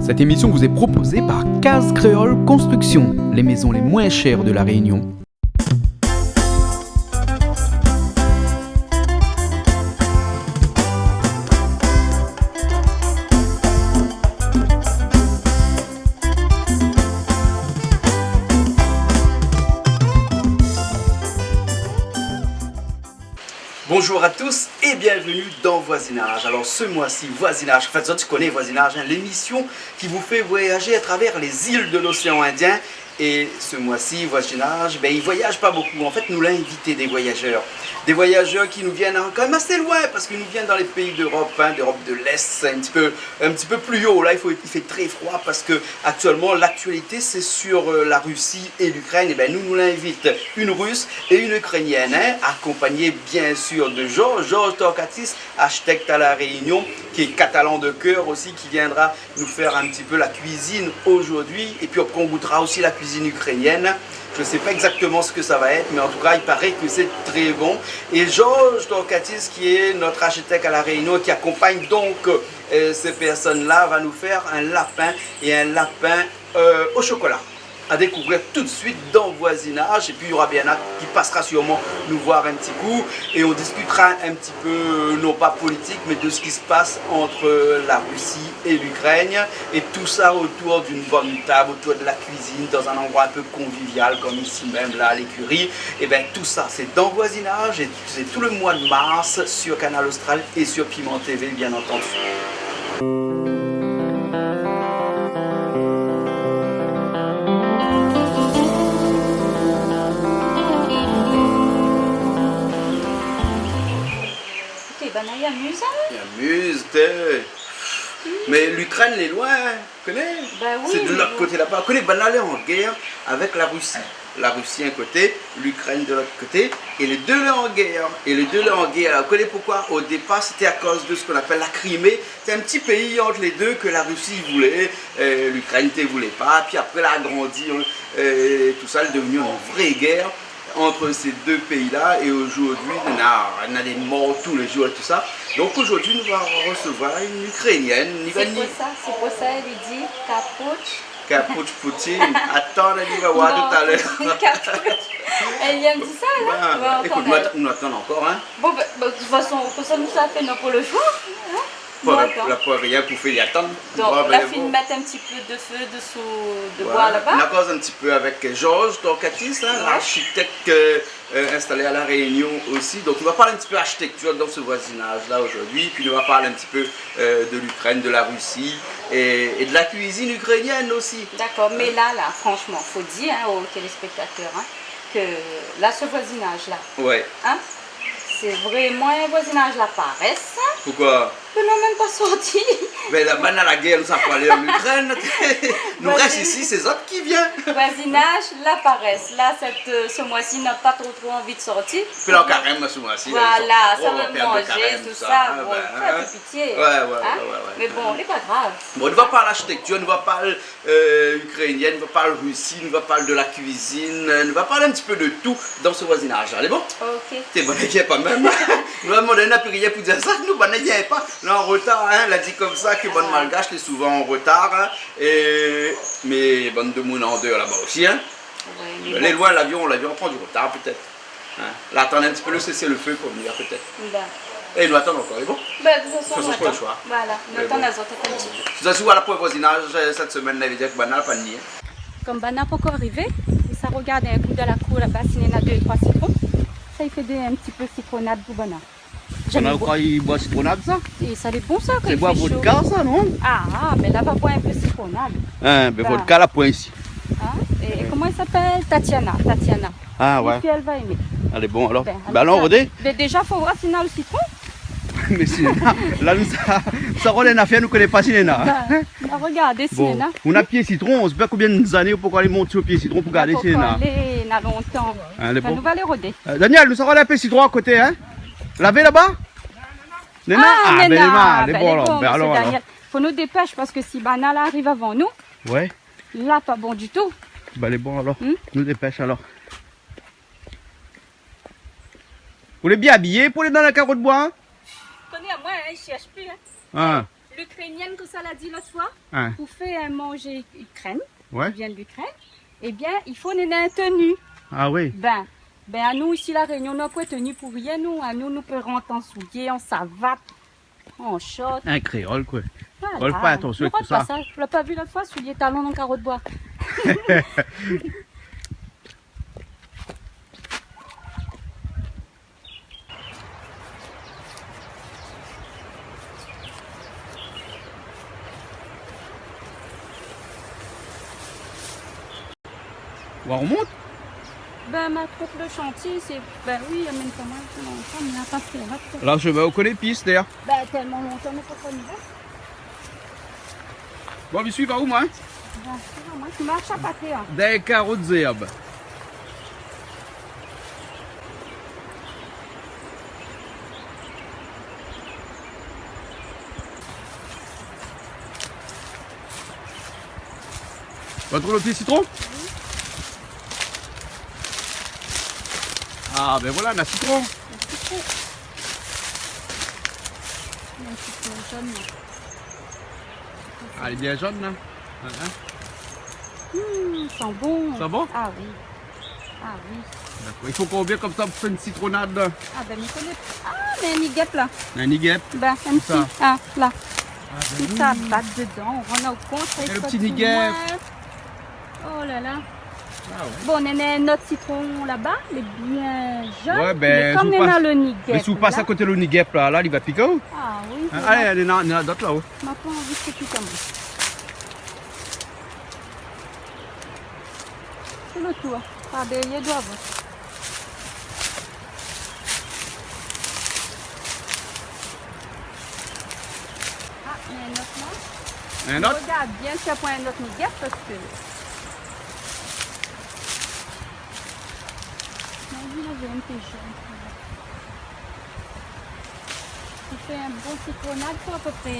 Cette émission vous est proposée par Case Créole Construction, les maisons les moins chères de la Réunion. Bonjour à tous et bienvenue dans Voisinage. Alors ce mois-ci, Voisinage, en fait ça tu connais Voisinage, hein, l'émission qui vous fait voyager à travers les îles de l'océan Indien. Et ce mois-ci, Voisinage, ils voyagent pas beaucoup. En fait, nous l'avons invité des voyageurs. Des voyageurs qui nous viennent quand même assez loin, parce qu'ils nous viennent dans les pays d'Europe, d'Europe de l'Est, un petit peu plus haut. Là, il fait très froid, parce que actuellement, l'actualité, c'est sur la Russie et l'Ukraine. Et nous l'invite une Russe et une Ukrainienne, accompagnée bien sûr de Georges Torkatis, architecte à La Réunion, qui est catalan de cœur aussi, qui viendra nous faire un petit peu la cuisine aujourd'hui. Et puis après, on goûtera aussi la cuisine ukrainienne. Je ne sais pas exactement ce que ça va être, mais en tout cas, il paraît que c'est très bon. Et Georges Torkatis, qui est notre architecte à La Réunion, qui accompagne donc ces personnes-là, va nous faire un lapin au chocolat. À découvrir tout de suite dans Voisinage. Et puis il y aura Biana qui passera sûrement nous voir un petit coup. Et on discutera un petit peu, non pas politique, mais de ce qui se passe entre la Russie et l'Ukraine. Et tout ça autour d'une bonne table, autour de la cuisine, dans un endroit un peu convivial, comme ici même, là, à l'écurie. Et bien tout ça, c'est dans Voisinage. Et c'est tout le mois de mars sur Canal Austral et sur Piment TV, bien entendu. Il amuse, hein? Il amuse, mais l'Ukraine est loin, tu connais? Oui, c'est de l'autre côté là-bas. Tu connais, elle est en guerre avec la Russie. La Russie d'un côté, l'Ukraine de l'autre côté, et les deux là en guerre. Alors, vous connaissez pourquoi? Au départ, c'était à cause de ce qu'on appelle la Crimée. C'est un petit pays entre les deux que la Russie voulait, l'Ukraine ne voulait pas. Puis après, elle a grandi, tout ça est devenu une vraie guerre entre ces deux pays-là, et aujourd'hui, on a des morts tous les jours et tout ça. Donc aujourd'hui, nous allons recevoir une Ukrainienne. C'est pour ça, elle dit Capuch Poutine. Attends, elle va voir tout à l'heure. Elle vient de dire ça, là? Écoute, nous attendons encore. Hein. De toute façon, pour ça, nous ça fait pour le jour. Hein? La pour rien pour faire attendre. Donc, la fille mettre un petit peu de feu de bois là-bas. On a cause un petit peu avec Georges Torkatis, l'architecte installé à La Réunion aussi. Donc, on va parler un petit peu architecture dans ce voisinage-là aujourd'hui. Puis, on va parler un petit peu de l'Ukraine, de la Russie et de la cuisine ukrainienne aussi. D'accord, mais là, franchement, il faut dire aux téléspectateurs que là, ce voisinage-là, c'est vraiment un voisinage la paresse. Pourquoi? Nous n'avons même pas sorti. Mais la banane à la guerre, nous sommes allés en Ukraine. Nous restons ici, c'est autres qui viennent. Voisinage, la paresse. Là, ce mois-ci, n'a pas trop envie de sortir. Puis là, carême, ce mois-ci. Voilà, ça va manger, tout ça. Bon, faites pitié. Ouais. Mais bon, c'est pas grave. Bon, on va parler d'architecture, on va parler ukrainienne, on va parler Russie, on va parler de la cuisine, on va parler un petit peu de tout dans ce voisinage. Allez, bon? Ok. T'es bonne, pas même. Nous allons demander un peu rien pour dire ça, nous, bonne, pas. Là, en retard, elle a dit comme ça que bonne malgache est souvent en retard. Mais bonne de moune en deux là-bas aussi. Hein. Ouais, les loin, l'avion prend du retard peut-être. Là, attendez un petit peu le cessez-le-feu pour venir peut-être. Et nous attendons encore, c'est bon? De toute façon, pas le choix. Voilà, nous attendons les autres comme ça. Je vous assure à la pour voisinage cette semaine, elle veut dire que Bana n'a pas nié. Comme Bana n'a pas encore arrivé, ça regarde un coup de la cour là-bas, s'il y en a 2 ou 3 citrons. Ça, il fait un petit peu citronnade pour Bana. Quand il boit citronnade, ça? Et ça est bon ça quand c'est il boire fait chaud. vodka, ça, non? Mais là, va boire un peu citronnade. Vodka, la point ici. Et comment elle s'appelle? Tatiana. Ah ouais. Et puis elle va aimer. Elle est bon alors. Alors, Rodé? Mais déjà, il faut voir s'il y a le citron. Mais Sinena, là, ça rôle une affaire, nous ne connaissons pas Sinena. Regardez Sinena. On a pied citron, on ne sait pas combien d'années pour aller monter au pied citron pour garder Sinena. On a longtemps. Nous va les roder. Daniel, nous avons la pied citron à côté, hein? Laver là-bas? Néna? Elle est bon alors. Il faut nous dépêcher parce que si Bana arrive avant nous, là, pas bon du tout. Elle est bon alors. Nous dépêche alors. Vous voulez bien habiller pour aller dans la carotte de bois? Connais moi, je cherche plus. Ah. l'Ukrainienne que ça l'a dit l'autre fois, Hein. pour faire manger Ukraine, Ouais. qui vient de l'Ukraine, eh bien, il faut une tenue. Ah oui. Ben, à nous ici, la Réunion, on n'a pas tenue pour rien, nous. À nous, nous pouvons rentrer en souliers, en savate, en short. Un créole, quoi. Voilà. Faut faire attention avec tout ça. Tu l'as pas vu l'autre fois, souliers talons dans le carreau de bois. On remonte? Ben, ma troupe de chantier, c'est. Ben oui, il y a même pas mal de longtemps, mais il n'y a pas fait là. Là, je vais au connaît piste, d'ailleurs. Ben, tellement longtemps, mais pas connu. Bon, mais suis par où, moi? Hein? Ben, moi, tu marches à pâté, hein. Des carreaux de zerbe. On va trouver le petit citron? Oui. Ah, ben voilà, un citron. Il y a un citron jaune. Ah, elle est bien jaune, là. Sent bon. Ça bon? Ah oui. Ah oui. D'accord. Il faut combien comme ça pour faire une citronnade, là? Ah ben, il connaît. Ah, mais un niguette là. Un niguette. Ben, un petit. Ça. Ah, là. Ah, Si ça batte dedans, on rend au compte. Et le petit niguette. Oh là là. Ah ouais. Bon, on a notre citron là-bas, il est bien jaune. Ouais, ben, mais comme si on vous a passe- le niguette. Mais si vous passez à côté de l'uniguette, là, il va piquer. Hein? Ah oui. Allez, elle est là d'autres là-haut. On n'a pas envie que tu commences. C'est le tour. Ah ben, il doit avoir. Ah, il y a un autre là. Un autre? Regarde bien si tu as point un autre niguette parce que. Non, il avait un peu jaune. Tu fais un bon citronnade pour à peu près, je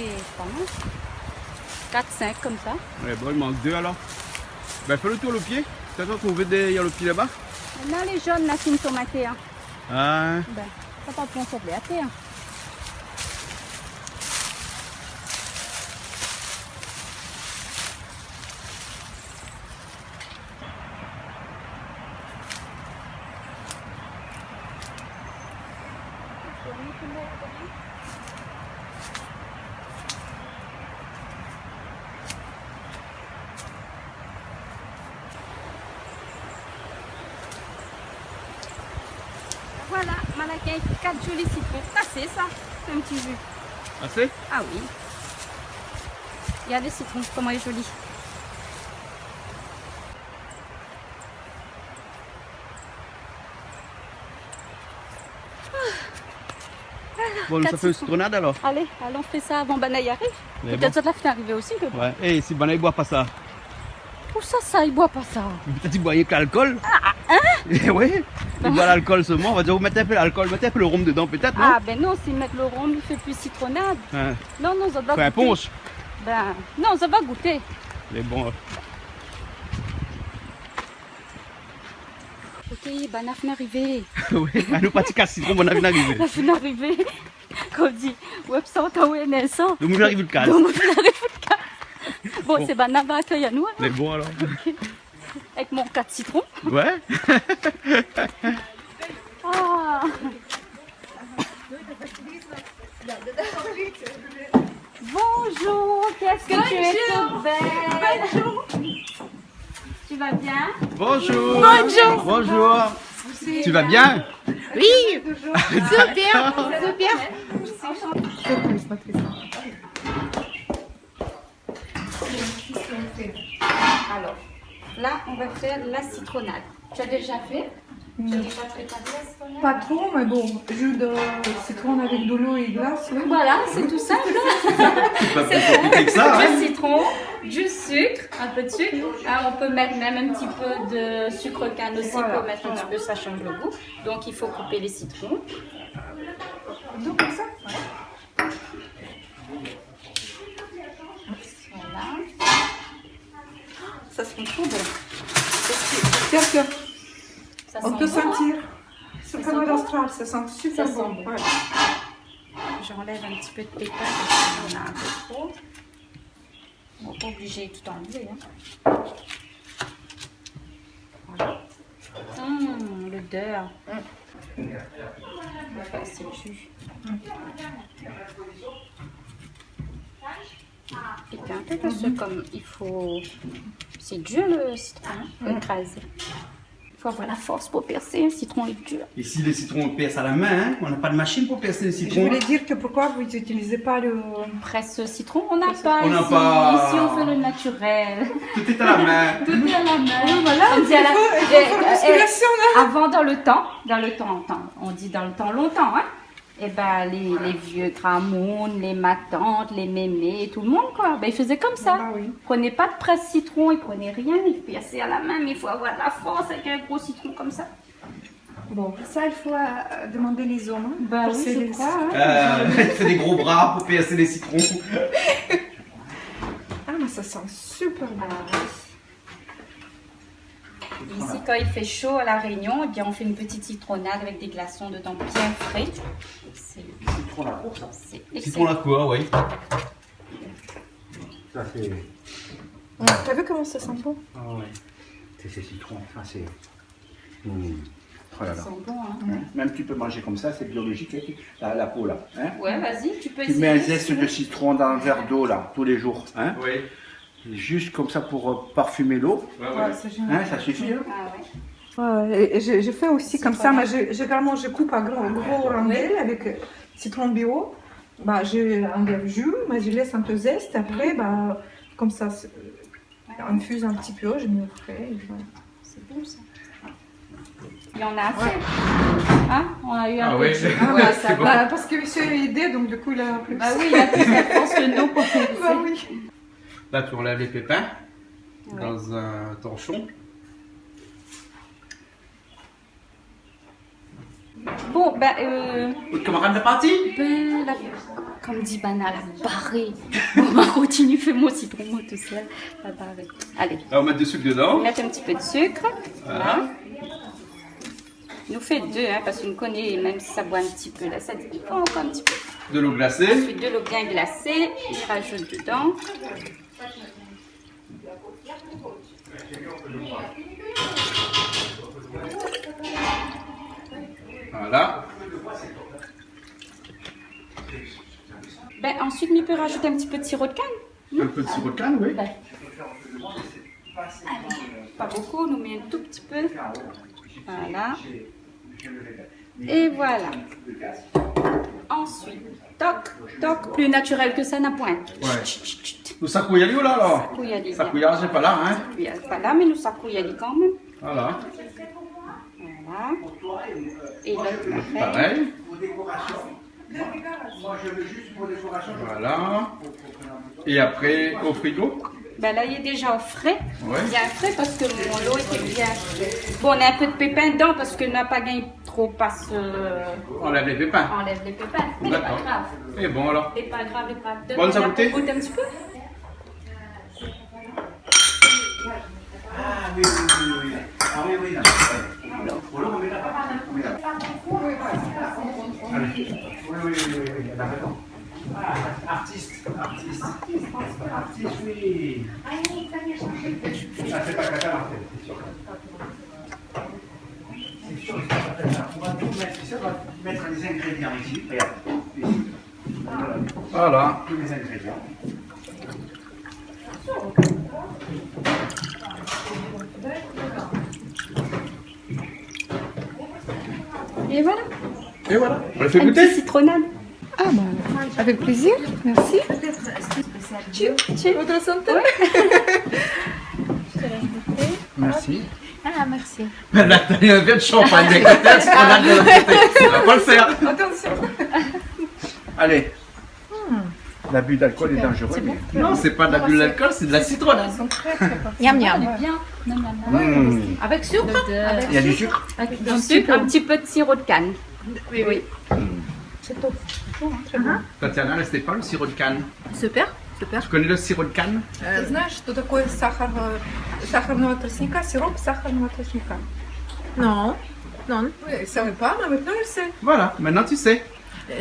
sais pas, 4-5 comme ça. Ouais, bon, il manque 2 alors. Ben, fais le tour le pied. Peut-être qu'on veut derrière le pied là-bas. Là, les jaunes, là, c'est une tomate. Hein. Ah. Ben, ça pas pour en faire hein. Voilà, Malaquin, 4 jolis citrons. Assez ça, un petit jus. Assez? Ah oui. Il y a des citrons, comment il est joli. Bon, ça fait une citronnade alors. Allez, on fait ça avant Banaï arrive. Mais Peut-être que la fin arriver aussi. Que... Ouais, et si Banaï boit pas ça? Où ça, il boit pas ça? Peut-être qu'il boit que l'alcool. Eh ouais, il boit l'alcool seulement. On va dire, vous mettez un peu l'alcool, mettez un peu le rhum dedans peut-être, non? Ah ben non, s'ils mettent le rhum, il fait plus citronnade. Hein. Non, ça va Fait un goûter. punch. Ben, non, ça va goûter. Mais bon. Ok, ben la fin arrivée. Oui, à nous partir casse citron, on a vu arriver. La fin arrivée. Comme dit, web ça, t'as où est ça? Donc, nous arrive le casse. Donc, on arrive le cas. Bon, c'est ben là-bas accueil à nous. Mais bon alors. Ok. Avec mon 4 citrons. Ouais. Ah. Bonjour, qu'est-ce que tu es toute belle. Bonjour. Tu vas bien? Bonjour. Bonjour. Bonjour. Tu vas bien? Oui, super, super. Alors, là, on va faire la citronnade. Tu as déjà fait? Tu as déjà préparé la citronnade? Pas trop, mais bon, jus de citron avec de l'eau et glace. Oui. Voilà, c'est tout simple. C'est pas plus compliqué que ça, hein? Du citron, du sucre, un peu de sucre. Ah, on peut mettre même un petit peu de sucre canne aussi pour mettre un petit peu, ça change le goût. Donc il faut couper les citrons. Donc comme ça. Voilà. Ça sent trop bon. Tiens, Ça on sent peut bon, sentir. Ça C'est sent comme bon. l'Austral, ça sent super Ça sent bon. bon. Ouais. j'enlève un petit peu de pépins parce qu'on a un peu trop. On n'est pas obligé de tout enlever. Hein. Voilà. L'odeur. On va passer le jus. Et puis un peu parce que comme il faut... C'est dur le citron, hein, écrasé. Il faut avoir la force pour percer, un citron est dur. Ici, les citrons, on perce à la main, hein. On n'a pas de machine pour percer les Je citrons. voulais dire que pourquoi vous n'utilisez pas le... Presse citron, on n'a pas On n'a ici. pas. Ici, on fait le naturel. Tout est à la main. Tout est à la main. Oui, voilà, On il dit à la- faut faire la musculation, là. Avant, dans le temps, on dit dans le temps longtemps, hein. Et ben les vieux gramounes, les matantes, les mémés, tout le monde quoi, ben ils faisaient comme ça. Ah, oui. Ils prenaient pas de presse citron, ils prenaient rien, ils perçaient à la main, mais il faut avoir de la force avec un gros citron comme ça. Bon, ça, il faut demander les hommes. Hein, Ben pour oui, serrer je le crois. citron. Hein. Fait des gros bras pour percer les citrons. Ah, mais ça sent super bon. Ici, quand il fait chaud à La Réunion, eh bien, on fait une petite citronnade avec des glaçons dedans bien frais. C'est Citron la cour, ça. c'est Citron excellent. la cour, oui. Ça, c'est. T'as vu comment ça sent bon? Ah ouais. C'est ces citrons. Enfin, c'est. Oh là Ils là. sont bons, hein. Même tu peux manger comme ça, c'est biologique, la peau là. Hein? Ouais, vas-y, tu peux Tu essayer. mets un zeste de citron dans un verre d'eau là, tous les jours. Hein? Oui. Juste comme ça pour parfumer l'eau. Ouais, c'est génial. Hein, ça suffit. Hein? Ah ouais. Ouais, et je fais aussi comme ça, mais généralement je coupe à gros rondelles avec citron bio. Bah, je enlève le jus, mais je laisse un peu zeste. Après, bah, comme ça, infuse un petit peu, je me fais. Et voilà. C'est bon ça. Il y en a assez. Hein? On a eu un Ah peu ouais, de jus. c'est- Ouais, ça va. Bah, parce que monsieur a aidé, donc du coup, il a plus. Bah oui, il a plus de force que nous pour faire Bah ça. oui. Là, tu enlèves les pépins Ouais. dans un torchon. Bon, Votre camarade de partie comme dit Bana, la barrée. Bon, on continue, fais mon citron, moi tout seul. La barrée. Allez, On va mettre du sucre on dedans. va mettre un petit peu de sucre. Voilà. Voilà. Il nous fait deux, hein, parce qu'on connaît, même si ça boit un petit peu, là, ça dit qu'il faut encore un petit peu. De l'eau glacée. Ensuite, de l'eau bien glacée, je rajoute dedans. Voilà. Ben, ensuite, on peut rajouter un petit peu de sirop de canne. Un peu de sirop de canne, oui. Ben. Pas beaucoup, on nous met un tout petit peu. Voilà. Et voilà. Ensuite, toc, toc, plus naturel que ça n'a point. Ouais. Nous sakouillali ou là alors Sakouillali, bien. Sakouillage, j'ai pas là, hein. Il y a pas là, mais nous sakouillali quand même. Voilà. Voilà. Et l'autre, pareil. Pareil. Moi je veux juste pour décoration. Voilà. Et après, au frigo. Ben là, il est déjà au frais. Ouais. Bien frais parce que mon lot était bien. Bon, on a un peu de pépins dedans parce que n'a pas gagné trop passe. On enlève les pépins. Enlève les pépins. Mais c'est pas D'accord. grave. Et bon alors. C'est pas grave, c'est pas grave. Bonne Demande santé. pour goûter un petit peu. Ah oui, oui, oui, oui. Ah oui, oui, là. Pour l'eau, on met là-bas. On met là-bas. Allez. Oui, oui, oui, oui, oui, elle a raison. Ah, artiste, artiste. Artiste, oui. Ah, c'est pas Cata Martel, c'est sûr. C'est sûr, c'est pas Cata. On va tout mettre ici, on va mettre les ingrédients ici. Regarde, ici. Voilà. Tous les ingrédients. Et voilà. Et voilà. On les fait Un goûter. petit citronnade. Ah, bah, avec plaisir, merci. Votre santé. Merci. Ah, merci. Là, t'as un verre de champagne avec la tête, on a de l'autre côté. On va pas le faire. Attention. Allez. L'abus d'alcool est dangereux. Mais... Non, c'est pas de l'abus d'alcool, c'est de la citronnade. Ils sont très très forts. Miam On miam. est bien. Non, non, non. Mmh. Avec sucre Il y a du sucre. Un petit peu de sirop de canne. Oui, oui. C'est top. Très bon. Tatiana, c'était pas le sirop de canne. Супер, супер. Tu connais le sirop de canne? Ты знаешь, что такое сахар, сахарного тростника, сироп сахарного тростника? Non, non. Oui, il ne savait pas, mais maintenant il sait. Voilà, maintenant tu sais.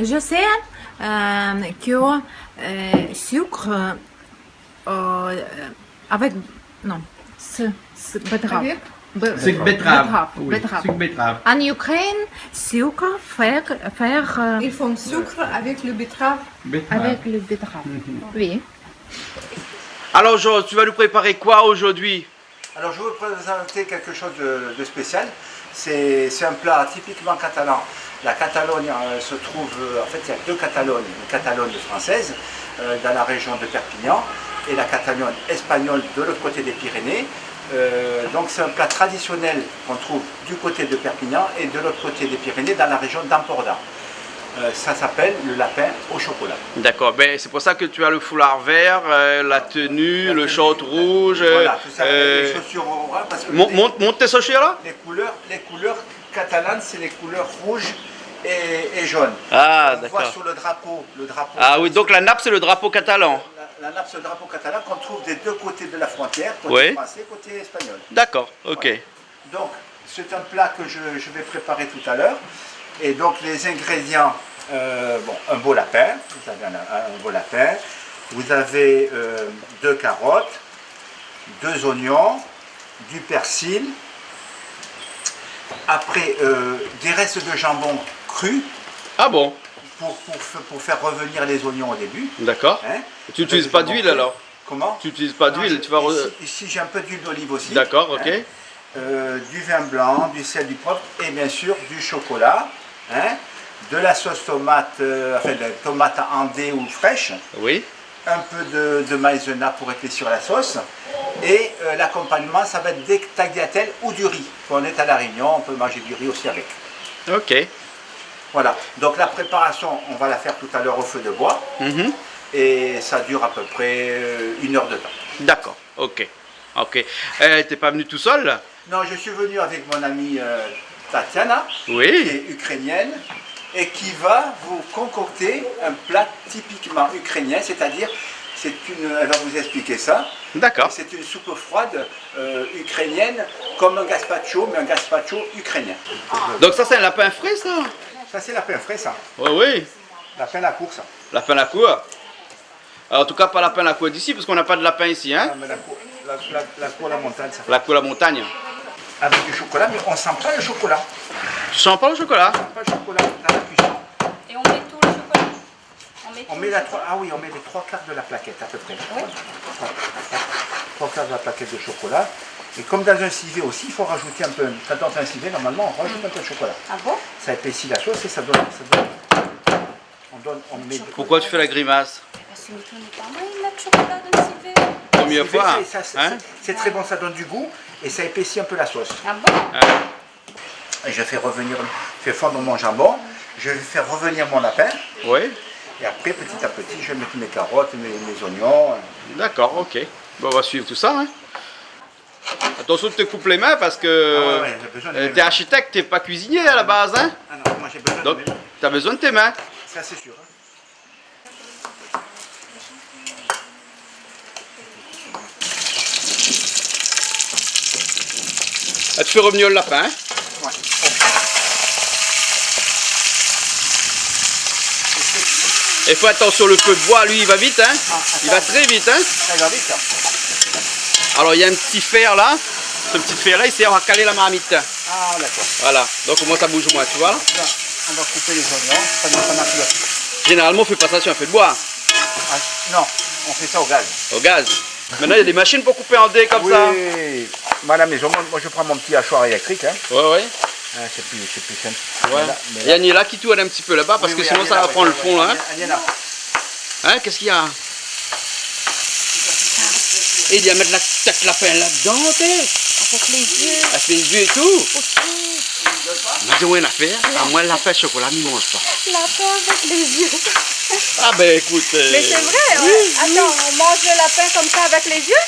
Je sais, que sucre avec non, betterave. Avec Sucre betterave. Oui, Betterave. sucre betterave. En Ukraine, sucre faire Ils font sucre avec le betterave. Betterave. avec le betterave. Oui. Alors Georges, tu vas nous préparer quoi aujourd'hui? Alors je vais vous présenter quelque chose de spécial. C'est un plat typiquement catalan. La Catalogne se trouve, en fait il y a deux Catalognes. La Catalogne française, dans la région de Perpignan, et la Catalogne espagnole de l'autre côté des Pyrénées. Donc c'est un plat traditionnel qu'on trouve du côté de Perpignan et de l'autre côté des Pyrénées dans la région d'Empordà. Ça s'appelle le lapin au chocolat. D'accord, ben, c'est pour ça que tu as le foulard vert, la tenue, le short rouge. Voilà, tout ça, les chaussures orales, parce que monte tes chaussures là. les couleurs catalanes, c'est les couleurs rouges et jaunes. Ah, On d'accord. voit sur le drapeau. Ah oui, donc la nappe c'est le drapeau catalan. La nappe, c'est le drapeau catalan qu'on trouve des deux côtés de la frontière, côté Oui. français, côté espagnol. D'accord, ok. Voilà. Donc, c'est un plat que je vais préparer tout à l'heure. Et donc, les ingrédients, un beau lapin, vous avez un beau lapin, vous avez 2 carottes, 2 oignons, du persil, après des restes de jambon cru Ah bon, pour faire revenir les oignons au début. d'accord. Hein. Tu n'utilises pas d'huile alors? Comment? Tu n'utilises pas d'huile, tu vas... Ici j'ai un peu d'huile d'olive aussi. D'accord, ok. Hein. Du vin blanc, du sel, du poivre et bien sûr du chocolat. Hein. De la sauce tomate, de tomate andée ou fraîche. Oui. Un peu de maïzena pour épaissir la sauce. Et l'accompagnement, ça va être des tagliatelles ou du riz. Quand on est à La Réunion, on peut manger du riz aussi avec. Ok. Voilà. Donc la préparation, on va la faire tout à l'heure au feu de bois. Mhm. Et ça dure à peu près 1 heure de temps. D'accord, ok. Ok. T'es pas venu tout seul? Non, je suis venu avec mon amie Tatiana, qui Oui. est ukrainienne, et qui va vous concocter un plat typiquement ukrainien, c'est-à-dire, elle va vous expliquer ça. D'accord. C'est une soupe froide ukrainienne, comme un gazpacho, mais un gazpacho ukrainien. Donc ça c'est un lapin frais ça? Ça c'est lapin frais, ça. Oui, oui. Lapin à la cour, ça. Lapin à la cour. Alors, en tout cas pas lapin à la cour d'ici parce qu'on n'a pas de lapin ici, hein? Ah, mais la cour à la montagne, ça. La cour à la montagne. Avec du chocolat, mais on ne sent pas le chocolat. Tu sens pas le chocolat? On ne sent pas le chocolat dans la cuisson. Et on met tout le chocolat. On met on met les 3/4 de la plaquette à peu près. Oui. 3/4 de la plaquette de chocolat. Et comme dans un civet aussi, il faut rajouter un peu. Quand on fait un civet, normalement, on rajoute un peu de chocolat. Ah bon? Ça épaissit la sauce et ça donne. On met Pourquoi tu fais la grimace? Parce que tu connais pas mal mettre chocolat dans le civet. Première fois, hein? C'est très bon, ça donne du goût et ça épaissit un peu la sauce. Ah bon? Et je fais fondre mon jambon, je vais faire revenir mon lapin. Oui. Et après, petit à petit, je vais mettre mes carottes, mes oignons. D'accord, ok. Bon, on va suivre tout ça, hein? Attention de te couper les mains parce que j'ai besoin de mes t'es mains. architecte, t'es pas cuisinier à la base, hein? Ah non, moi j'ai besoin Donc, de mes mains. t'as besoin de tes mains. Ça c'est sûr. Ah, tu fais revenir le lapin, hein? Ouais. Et faut attention, le feu de bois, lui, il va vite, hein? Il va très vite, hein? Ça va vite. Alors, il y a un petit fer là. Ce petit fer là, il sert à caler la marmite. Ah d'accord. Voilà. Donc, au moins, ça bouge moins, tu vois là? Là, on va couper les oignons. Ça n'a plus. Généralement, on fait pas ça sur un feu de bois. Ah, non, on fait ça au gaz. Au gaz. Maintenant, il y a des machines pour couper en dés comme ça. Oui. Moi à la maison, moi je prends mon petit hachoir électrique. Hein. Ouais, ouais. Ah, c'est plus simple. Ouais. Mais Il y a Niela qui tourne un petit peu là-bas parce que sinon ça va prendre le fond là. Hein, hein qu'est-ce qu'il y a? Et il y a mettre la tête lapin là-dedans, t'es. Avec les yeux. Avec les yeux et tout. On a dit, ouais, une affaire. À moi, le lapin chocolat, il ne mange pas. Lapin avec les yeux. Ah ben écoute. Mais c'est vrai, ouais. Attends, on mange le lapin comme ça avec les yeux?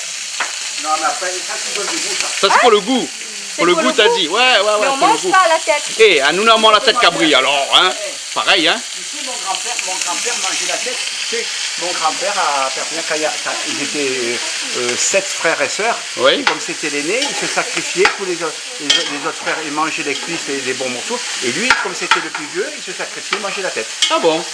Non, mais après, ça c'est donne du goût, ça. Ça c'est pour le goût. Pour le pour goût, le t'as goût. dit. Ouais, ouais, ouais. Mais on pour le mange goût. pas la tête. Eh, à nous, on mange la tête cabri alors, hein. Pareil, hein. Ici, mon grand-père mangeait la tête. Tu sais, mon grand-père à Perpignan, quand ils étaient 7 frères et sœurs, Oui. comme c'était l'aîné, il se sacrifiait pour les autres frères. Il mangeait les cuisses et les bons morceaux. Et lui, comme c'était le plus vieux, il se sacrifiait, il mangeait la tête. Ah bon.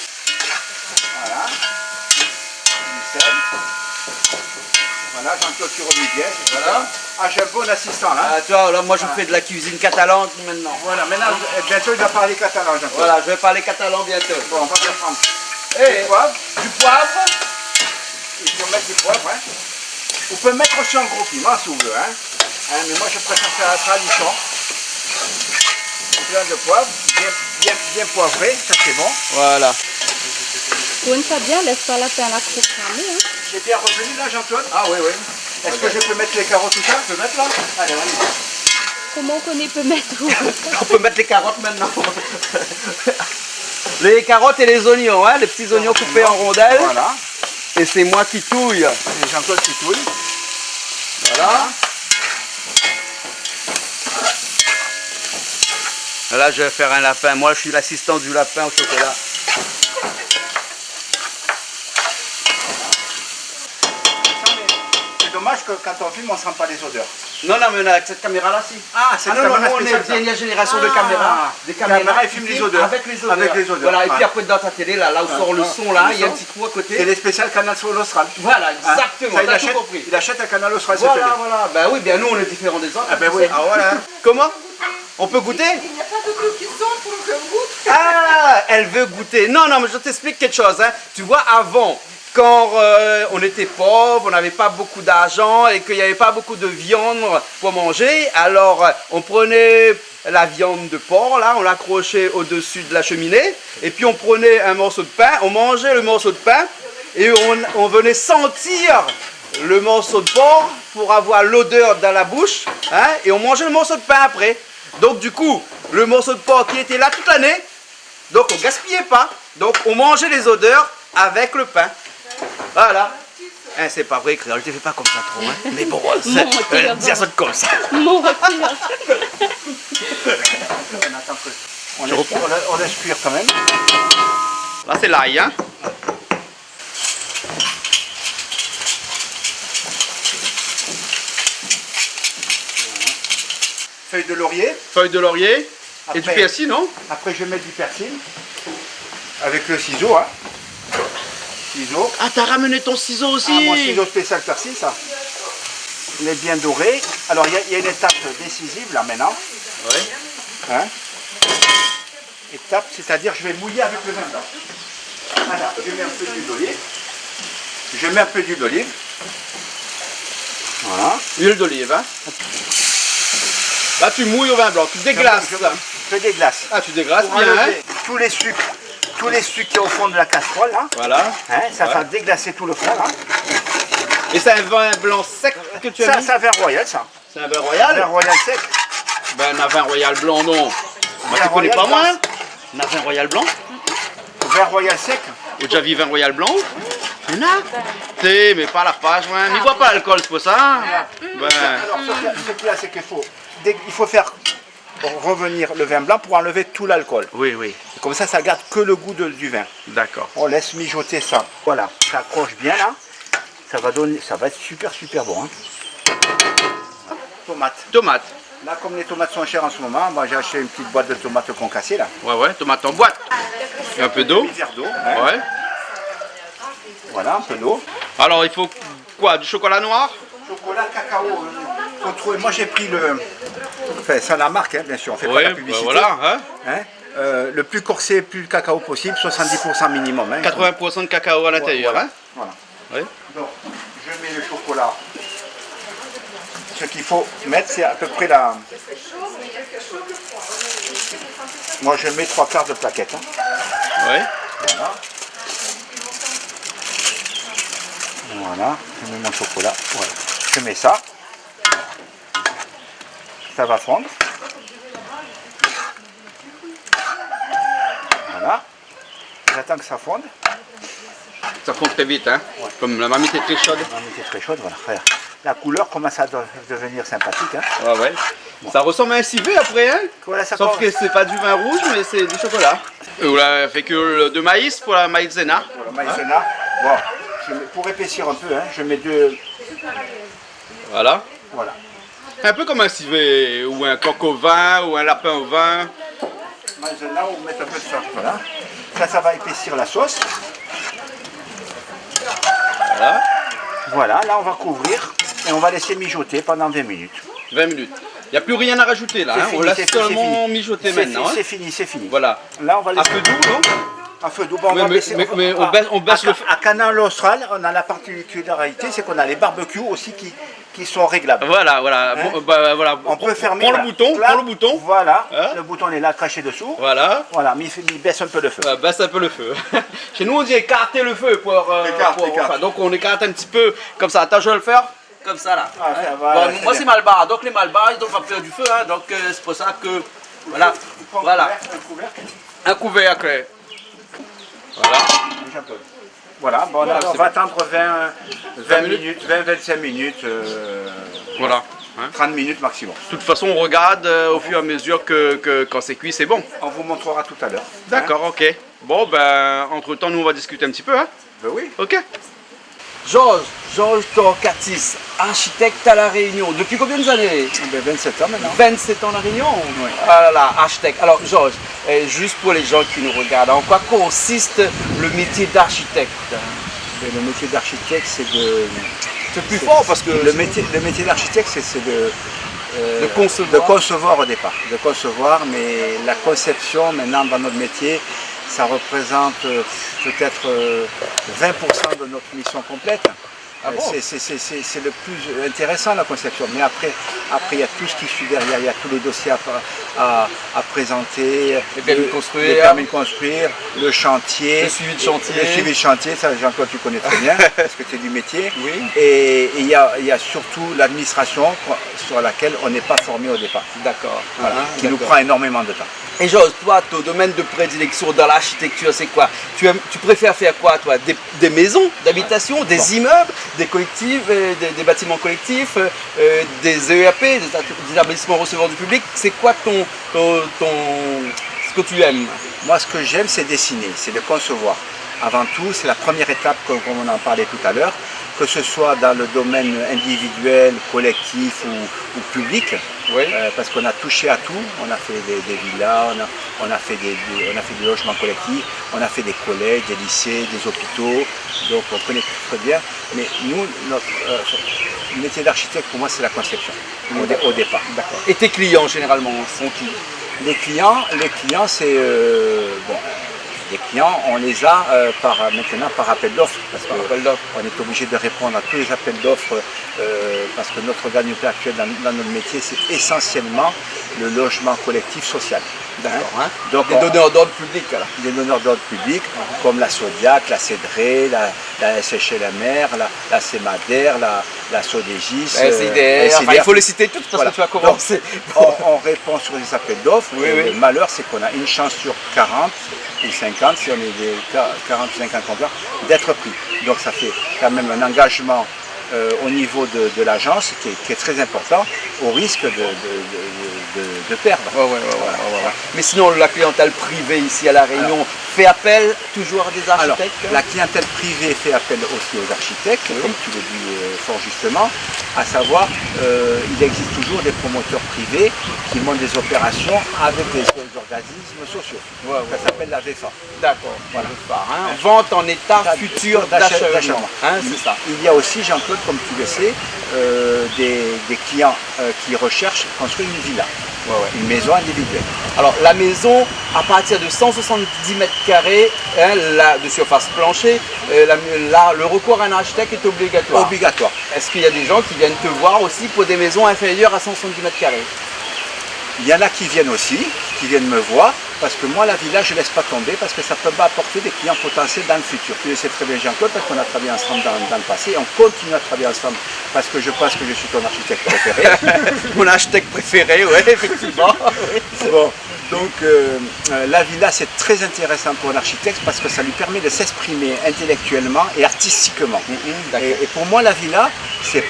Voilà, Jean-Claude, tu remis bien, c'est voilà. Ah, j'ai un bon assistant là. Ah, tu vois, là, moi je fais de la cuisine catalane maintenant. Voilà, maintenant, bientôt il va parler catalan, Jean-Claude. Voilà, je vais parler catalan bientôt. Bon, on va bien prendre Et du poivre. Il faut mettre du poivre. Hein. Vous pouvez mettre aussi un gros piment si vous voulez. Hein. Mais moi je préfère faire la tradition. Plein de poivre, bien poivré, ça c'est bon. Voilà. Pour une fois bien, laisse pas la peine à trop cramer. Hein. J'ai bien revenu là, Jean-Claude. Ah oui, oui. Est-ce que je peux mettre les carottes tout ça? Je peux mettre là? Allez, on y va. Comment qu'on peut mettre où? On peut mettre les carottes maintenant. Les carottes et les oignons, hein, les petits oignons coupés en rondelles. Voilà. Et c'est moi qui touille. Et Jean-Claude qui touille. Voilà. Là, je vais faire un lapin. Moi, je suis l'assistant du lapin au chocolat. C'est dommage que quand on filme, on ne sent pas les odeurs. Non, non, mais avec cette caméra-là, si. Ah, c'est non, nous, on est une dernière génération de caméras. Des caméras qui filment les odeurs. Avec les odeurs. Avec les odeurs. Voilà, et puis après, dans ta télé, là où sort le son, là, il y a un petit trou à côté. C'est les spéciales Canal sur l'Austral. Voilà, exactement. Ça, T'as tout compris. il achète un Canal Austral. Voilà, voilà. Ben oui, bien nous, on est différents des autres. Ah ben oui, ah voilà. Comment? On peut goûter? Il n'y a pas de cuisson pour que vous goûte. Ah, elle veut goûter. Non, non, mais je t'explique quelque chose. Hein. Tu vois, avant, quand on était pauvre, on n'avait pas beaucoup d'argent et qu'il n'y avait pas beaucoup de viande pour manger, alors on prenait la viande de porc, là, on l'accrochait au-dessus de la cheminée, et puis on prenait un morceau de pain, on mangeait le morceau de pain, et on venait sentir le morceau de porc pour avoir l'odeur dans la bouche, hein, et on mangeait le morceau de pain après. Donc du coup, le morceau de porc qui était là toute l'année, donc on gaspillait pas, donc on mangeait les odeurs avec le pain. Voilà. Hein, c'est pas vrai, créole, je ne fais pas comme ça trop, hein. Mais bon, ça sonne comme ça. Mon rôti. On laisse cuire quand même. Là c'est l'ail, hein. Feuille de laurier. Feuille de laurier. Après, et du persil, non? Après je vais mettre du persil. Avec le ciseau, hein. Ciseau. Ah, t'as ramené ton ciseau aussi? Ah, mon ciseau spécial persil, ça. Il est bien doré. Alors il y a une étape décisive là maintenant. Oui. Hein? Étape, c'est-à-dire je vais mouiller avec le vin blanc. Voilà, je mets un peu d'huile d'olive. Je mets un peu d'huile d'olive. Voilà. Huile d'olive, hein. Là tu mouilles au vin blanc, tu déglaces. Je déglace. Ah, tu déglaces Pour bien, hein. enlever tous les sucres qui sont au fond de la casserole là. Voilà. Hein, ça Ouais. va déglacer tout le fond là. Et c'est un vin blanc sec que tu as mis? Ça, vin royal ça. C'est un vin royal? Vin royal sec. Ben, un vin royal blanc, non. Moi, tu connais pas moi, hein? Un vin royal blanc? Vin royal sec. Ou déjà vu vin royal blanc? Non. T'es, mais pas la page, ouais. Mais bois pas l'alcool, c'est pour ça. Hein? Ben, Alors ce qu'il y a, c'est qu'il faut faire revenir le vin blanc pour enlever tout l'alcool. oui, oui. Comme ça garde que le goût du vin. D'accord. On laisse mijoter ça. Voilà, ça accroche bien là. Ça va être super bon. Hein. Tomates. Tomate. Là, comme les tomates sont chères en ce moment, moi j'ai acheté une petite boîte de tomates concassées là. Ouais, ouais, tomate en boîte. Et un peu d'eau. Un verre d'eau. Hein. Ouais. Voilà, un peu d'eau. Alors, il faut quoi? Du chocolat noir? Chocolat, cacao. Faut trouver. Moi j'ai pris le. Enfin, c'est la marque, hein, bien sûr, on fait pas Ouais, la ben publicité. voilà. Hein? Hein. Le plus corsé, plus de cacao possible, 70% minimum. Hein. 80% de cacao à l'intérieur. Voilà. Hein? Voilà. Oui. Donc, je mets le chocolat. Ce qu'il faut mettre, c'est à peu près la. Moi, je mets 3/4 de plaquette. Hein. Oui. Voilà. Voilà. Je mets mon chocolat. Voilà. Je mets ça. Ça va fondre. Voilà. J'attends que ça fonde. Ça fond très vite, hein? Ouais. Comme la marmite est très chaude. La marmite est très chaude, voilà. Regarde. La couleur commence à devenir sympathique. Hein. Ouais, ouais. Ça ressemble à un civet après, hein? Voilà, ça Sauf commence. que c'est pas du vin rouge, mais c'est du chocolat. Et vous l'avez fait que de maïs pour la maïzena. Pour le maïzena. Bon, pour épaissir un peu, hein, je mets deux. Voilà. Voilà. Un peu comme un civet, ou un coq au vin, ou un lapin au vin. Maïzena, on met un peu de ça. Voilà. Ça va épaissir la sauce. Voilà. Voilà, là on va couvrir et on va laisser mijoter pendant 20 minutes. 20 minutes. Il n'y a plus rien à rajouter là, hein. On laisse seulement mijoter maintenant. C'est fini, c'est fini. Voilà. Là on va laisser... À feu doux, non? À feu doux. Bon, on va baisser, mais on baisse le feu. À Canal Austral, on a la particularité, c'est qu'on a les barbecues aussi qui sont réglables. Voilà, voilà. Hein? Bon, voilà. On peut fermer. Prends le bouton, là, prends le bouton. Voilà, Hein? le bouton est là, craché dessous. Voilà. Voilà, mais il baisse un peu le feu. Baisse un peu le feu. Chez nous, on dit écarter le feu pour. Écarte. Enfin, donc on écarte un petit peu comme ça. Attends, je vais le faire. Comme ça là. Ah, voilà, bon, moi c'est Malbar, donc les Malbar ils doivent pas faire du feu, hein, donc c'est pour ça que voilà, voilà, un couvercle. Voilà. Voilà, bon, Voilà, on va attendre 20 minutes, 20-25 minutes, Voilà. Hein. 30 minutes maximum. De toute façon, on regarde au fur et à mesure que quand c'est cuit, c'est bon. On vous montrera tout à l'heure. D'accord, ok. Bon, ben, entre temps, nous on va discuter un petit peu, hein. Ben oui. Ok. Georges Torcatis, architecte à La Réunion. Depuis combien d'années? Ben 27 ans maintenant. 27 ans à La Réunion. Oui. Ah là là, architecte. Alors Georges, juste pour les gens qui nous regardent, en quoi consiste le métier d'architecte? Ben, le métier d'architecte, c'est de... C'est plus fort parce que Le métier d'architecte, c'est de concevoir au départ. De concevoir, mais la conception, maintenant, dans notre métier, ça représente peut-être 20% de notre mission complète. Ah bon? C'est le plus intéressant, la conception. Mais après, il y a tout ce qui suit derrière. Il y a tous les dossiers à présenter, les permis de construire, les permis de construire, le chantier, le suivi de chantier. Le suivi de chantier, ça Jean-Claude tu connais très bien, parce que tu es du métier. Oui. Et il y a surtout l'administration sur laquelle on n'est pas formé au départ. D'accord. Voilà, Ah, qui nous d'accord. prend énormément de temps. Et Georges, toi, ton domaine de prédilection dans l'architecture, c'est quoi? Tu préfères faire quoi, toi? Des maisons d'habitation, des immeubles, des collectifs, des bâtiments collectifs, des EAP, des établissements recevant du public? C'est quoi ce que tu aimes? Moi, ce que j'aime, c'est dessiner, c'est de concevoir. Avant tout, c'est la première étape, comme on en parlait tout à l'heure, que ce soit dans le domaine individuel, collectif ou public, Oui. parce qu'on a touché à tout. On a fait des villas, on a fait des logements collectifs, on a fait des collèges, des lycées, des hôpitaux, donc on connaît très bien. Mais nous, notre métier d'architecte, pour moi, c'est la conception, au départ. D'accord. Et tes clients, généralement, sont qui? Les clients, c'est... les clients, on les a maintenant par appel d'offres, parce qu'on est obligé de répondre à tous les appels d'offres, parce que notre gagne-pain actuel dans notre métier, c'est essentiellement le logement collectif social. D'accord. Hein? Donc des donneurs d'ordre public, alors. Des donneurs d'ordre public, comme la Sodiac, la Cédré, la SHLMR, la CEMADER, la Sodégis, la SIDR, enfin, il faut les citer toutes parce que tu vas commencer. On répond sur les appels d'offres. Oui, et oui. le malheur, c'est qu'on a une chance sur 40 ou 50, si on est des 40 ou 50 emplois, d'être pris. Donc ça fait quand même un engagement au niveau de l'agence qui est très important, au risque de perdre. Voilà. Mais sinon, la clientèle privée ici à La Réunion fait appel toujours à des architectes? Alors, la clientèle privée fait appel aussi aux architectes, comme tu le dis fort justement, à savoir, il existe toujours des promoteurs privés qui montent des opérations avec des organismes sociaux. Ça s'appelle la VEFA. D'accord. Voilà. Vente en état futur d'achèvement. Hein, c'est ça. Il y a aussi, Jean-Claude, comme tu le sais, des clients qui recherchent construire une villa, une maison individuelle. Alors la maison, à partir de 170 mètres carrés de surface plancher, le recours à un architecte est obligatoire. Obligatoire. Est-ce qu'il y a des gens qui viennent te voir aussi pour des maisons inférieures à 170 mètres carrés? Il y en a qui viennent aussi, qui viennent me voir, parce que moi la villa je ne laisse pas tomber, parce que ça peut m'apporter des clients potentiels dans le futur. Tu le sais très bien Jean-Claude, parce qu'on a travaillé ensemble dans le passé, on continue à travailler ensemble, parce que je pense que je suis ton architecte préféré. Mon architecte préféré, oui, effectivement. Bon, donc la villa c'est très intéressant pour un architecte, parce que ça lui permet de s'exprimer intellectuellement et artistiquement. Et pour moi la villa, c'est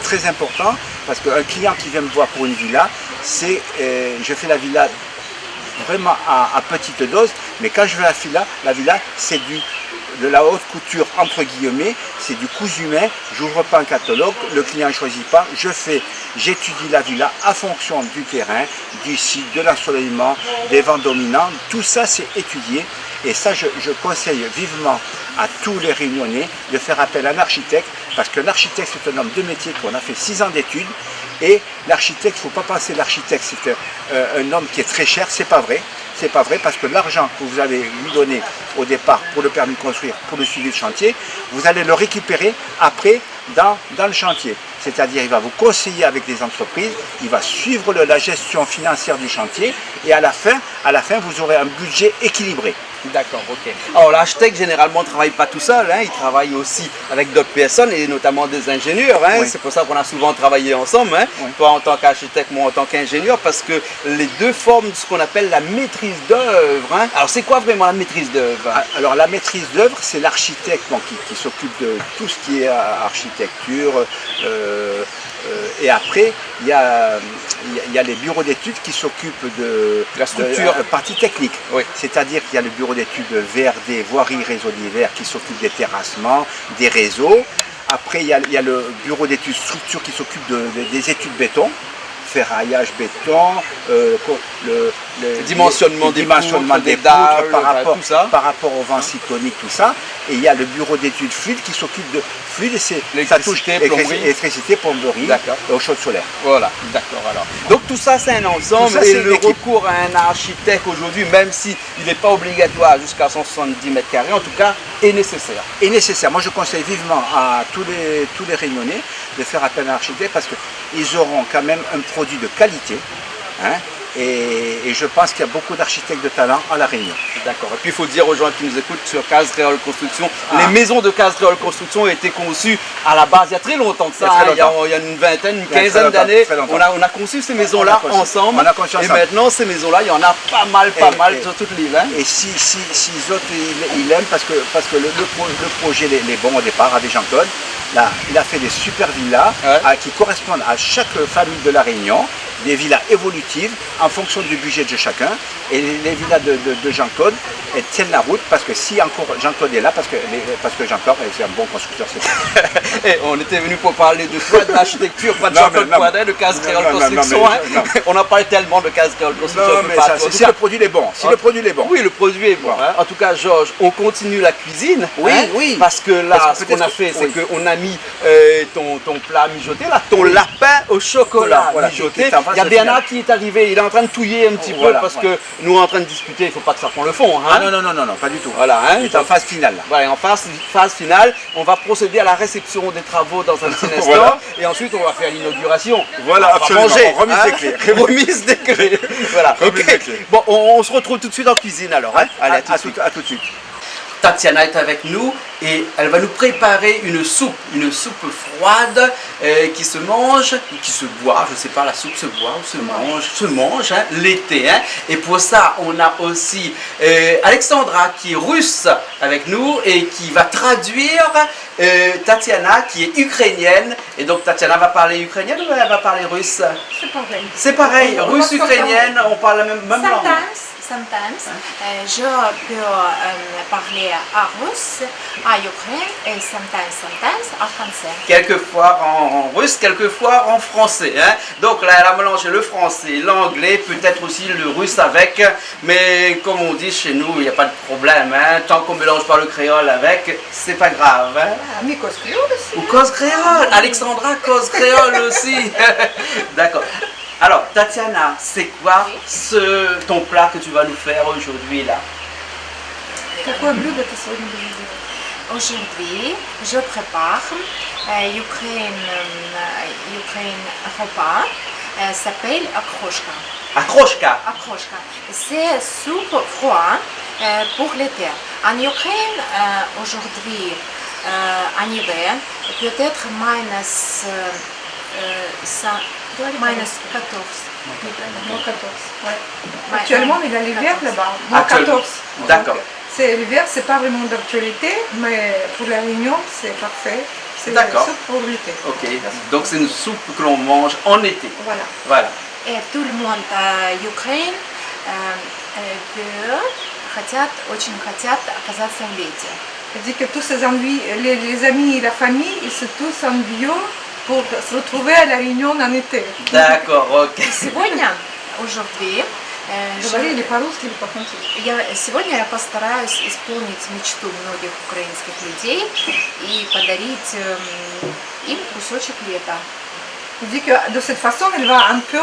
très important, parce qu'un client qui vient me voir pour une villa, je fais la villa vraiment à petite dose, Mais quand je veux la villa, c'est de la haute couture entre guillemets, c'est du cousu main, j'ouvre pas un catalogue, le client ne choisit pas, j'étudie la villa à fonction du terrain, du site, de l'ensoleillement, des vents dominants, tout ça c'est étudié et ça je conseille vivement à tous les Réunionnais de faire appel à un architecte parce qu'un architecte c'est un homme de métier qu'on a fait 6 ans d'études et l'architecte, il ne faut pas penser l'architecte c'est un homme qui est très cher, c'est pas vrai. C'est pas vrai parce que l'argent que vous avez lui donné au départ pour le permis de construire, pour le suivi de chantier, vous allez le récupérer après dans le chantier. C'est-à-dire il va vous conseiller avec des entreprises, il va suivre la gestion financière du chantier et à la fin vous aurez un budget équilibré. D'accord, ok. Alors l'architecte généralement ne travaille pas tout seul, hein, il travaille aussi avec d'autres personnes et notamment des ingénieurs. Hein. Oui. C'est pour ça qu'on a souvent travaillé ensemble, hein. Oui. Toi en tant qu'architecte, moi en tant qu'ingénieur, parce que les deux forment ce qu'on appelle la maîtrise d'œuvre. Hein. Alors c'est quoi vraiment la maîtrise d'œuvre? Alors la maîtrise d'œuvre, c'est l'architecte qui s'occupe de tout ce qui est architecture. Et après, il y a les bureaux d'études qui s'occupent de la structure, partie technique. Oui. C'est-à-dire qu'il y a le bureau d'études VRD, voirie, réseau divers, qui s'occupe des terrassements, des réseaux. Après, il y a le bureau d'études structure qui s'occupe des études béton, ferraillage béton, le dimensionnement des poutres par rapport au vent cyclonique, tout ça. Et il y a le bureau d'études fluide qui s'occupe de fluide, ça touche électricité, plomberie, eau chaude solaire. Voilà, d'accord. Alors. Donc tout ça c'est un ensemble et le recours à un architecte aujourd'hui, même s'il n'est pas obligatoire jusqu'à 170 mètres carrés, en tout cas est nécessaire. Est nécessaire. Moi je conseille vivement à tous les Réunionnais de faire appel à un architecte parce qu'ils auront quand même un produit de qualité. Hein, et je pense qu'il y a beaucoup d'architectes de talent à La Réunion. D'accord. Et puis il faut dire aux gens qui nous écoutent sur Cases Créoles Construction, les maisons de Cases Créoles Construction ont été conçues à la base il y a très longtemps que ça, il y a une vingtaine, une quinzaine d'années. On a conçu ces maisons-là ensemble. Et maintenant ces maisons-là, il y en a pas mal sur toute l'île. Hein. Et si les autres ils aiment parce que le projet les bons au départ avec Jean-Claude, là, il a fait des super villas qui correspondent à chaque famille de La Réunion. Des villas évolutives en fonction du budget de chacun et les villas de Jean-Claude tiennent la route parce que si encore Jean-Claude est là, parce que Jean-Claude c'est un bon constructeur. Et on était venu pour parler de toi, de l'architecture, pas de Jean-Claude Poidet, de Cases Créoles Construction. On a parlé tellement de Cases Créoles Construction. Non, mais si le produit est bon. Si le produit est bon. Oui, le produit est bon. Hein. En tout cas, Georges, on continue la cuisine. Oui, hein, oui. Parce que là, ce qu'on a fait, c'est qu'on a mis ton plat mijoté, là, ton lapin au chocolat mijoté. Il y a Bernard qui est arrivé, il est en train de touiller un petit peu parce que nous en train de discuter, il ne faut pas que ça prenne le fond. Hein. Ah non, pas du tout. Voilà, hein, il est en phase finale. Voilà, en phase finale, on va procéder à la réception des travaux dans un petit instant et ensuite on va faire l'inauguration. Voilà, absolument. Manger, remise des clés. Remise des clés. Voilà. Okay. Bon, on se retrouve tout de suite en cuisine alors. Hein. Allez, à tout de suite. Tatiana est avec nous et elle va nous préparer une soupe froide qui se mange, qui se boit, je ne sais pas, la soupe se boit ou se mange hein, l'été. Hein. Et pour ça, on a aussi Alexandra qui est russe avec nous et qui va traduire Tatiana qui est ukrainienne. Et donc Tatiana va parler ukrainienne ou elle va parler russe? C'est pareil. C'est pareil, russe-ukrainienne, on parle la même langue. Sometimes, je peux parler à russe, à ukrainien et sometimes à français. Quelquefois en russe, quelquefois en français. Hein. Donc là, elle a mélangé le français, l'anglais, peut-être aussi le russe avec. Mais comme on dit chez nous, il n'y a pas de problème. Hein. Tant qu'on ne mélange pas le créole avec, c'est pas grave. Hein. Mais cause créole aussi. Ou cause créole. Alexandra cause créole aussi. D'accord. Alors, Tatiana, c'est quoi ton plat que tu vas nous faire aujourd'hui là? Aujourd'hui, je prépare Ukraine repas, s'appelle akroshka. Akroshka. Akroshka. C'est soupe froide pour l'été. En Ukraine, aujourd'hui, en hiver, peut-être -5. -14. Ouais. Actuellement, il y a l'hiver là-bas. -14. D'accord. L'hiver, c'est pas vraiment d'actualité, mais pour la Réunion, c'est parfait. C'est une soupe pour l'été. Ok. Donc c'est une soupe que l'on mange en été. Voilà. Et tout le monde en Ukraine veut очень хотят оказаться в лете. Elle dit que tous ses amis, les amis et la famille, ils se tous envieux pour se retrouver à la réunion en été. D'accord, ok. Сегодня, aujourd'hui, Говорили по-русски или по-французски? сегодня я постараюсь исполнить мечту многих украинских людей и подарить им кусочек лета. Elle dit que de cette façon, elle va un peu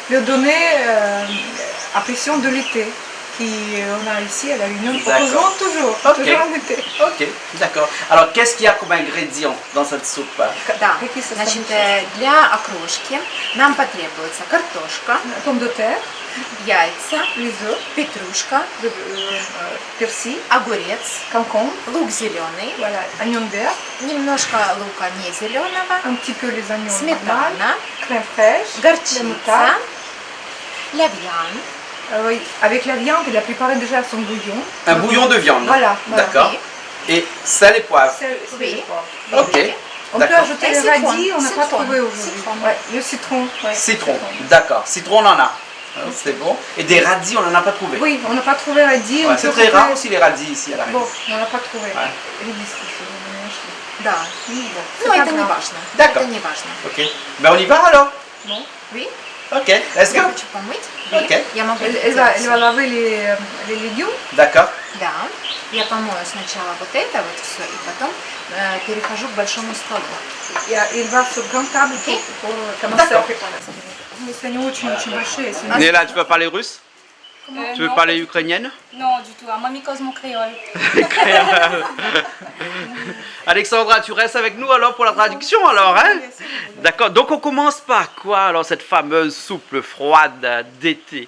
leur donner l'impression de l'été qu'on a ici à la Réunion. D'accord. Toujours Ok. en été. Ok, d'accord. Alors, qu'est-ce qu'il y a comme ingrédients dans cette soupe? Да, Какие значит, составляющие? для окрошки нам потребуется картошка, Pomme de terre, яйца, les œufs, петрушка, persil, огурец, concombre, лук зеленый, voilà, oignon vert, немножко лука не зеленого, un petit peu les oignons normaux, сметана, crème fraîche, горчица, moutarde. лавьян. Oui, avec la viande, il a préparé déjà son bouillon. Un bouillon de viande. Voilà, voilà. D'accord. Et sel et poivre. Oui. Oui. Ok. On peut D'accord. ajouter Et le citron. radis, on n'a pas Citron. trouvé aujourd'hui. Citron. Ouais, le citron. Ouais. Citron. D'accord. Citron, on en a. Hein, c'est bon. Et des radis, on n'en a pas trouvé. Oui, on n'a pas trouvé radis. Ouais, on c'est peut très trouver- rare aussi les radis ici à la Bon, Réunion. on n'a pas trouvé. Ouais. Редиски, on a acheté. Да. Bon, c'est Ну, pas это не grave. важно. D'accord. Это не важно. Ok. Ben, on y va alors. Oui. Ok. Let's Я go. хочу помыть. Ok. Я могу Elle, это elle va, сделать. elle va laver les légumes. D'accord. Да. Я помою сначала вот это вот все, и потом перехожу к большому столу. Et elle va sur grande table pour commencer à D'accord. préparer. Mais c'est очень большие. c'est une- Néla, tu veux parler russe? Tu veux non, parler ukrainienne? Non, du tout. Moi, mi cause mon créole. Alexandra, tu restes avec nous alors pour la traduction alors, hein? D'accord, donc on commence par quoi alors cette fameuse soupe froide d'été?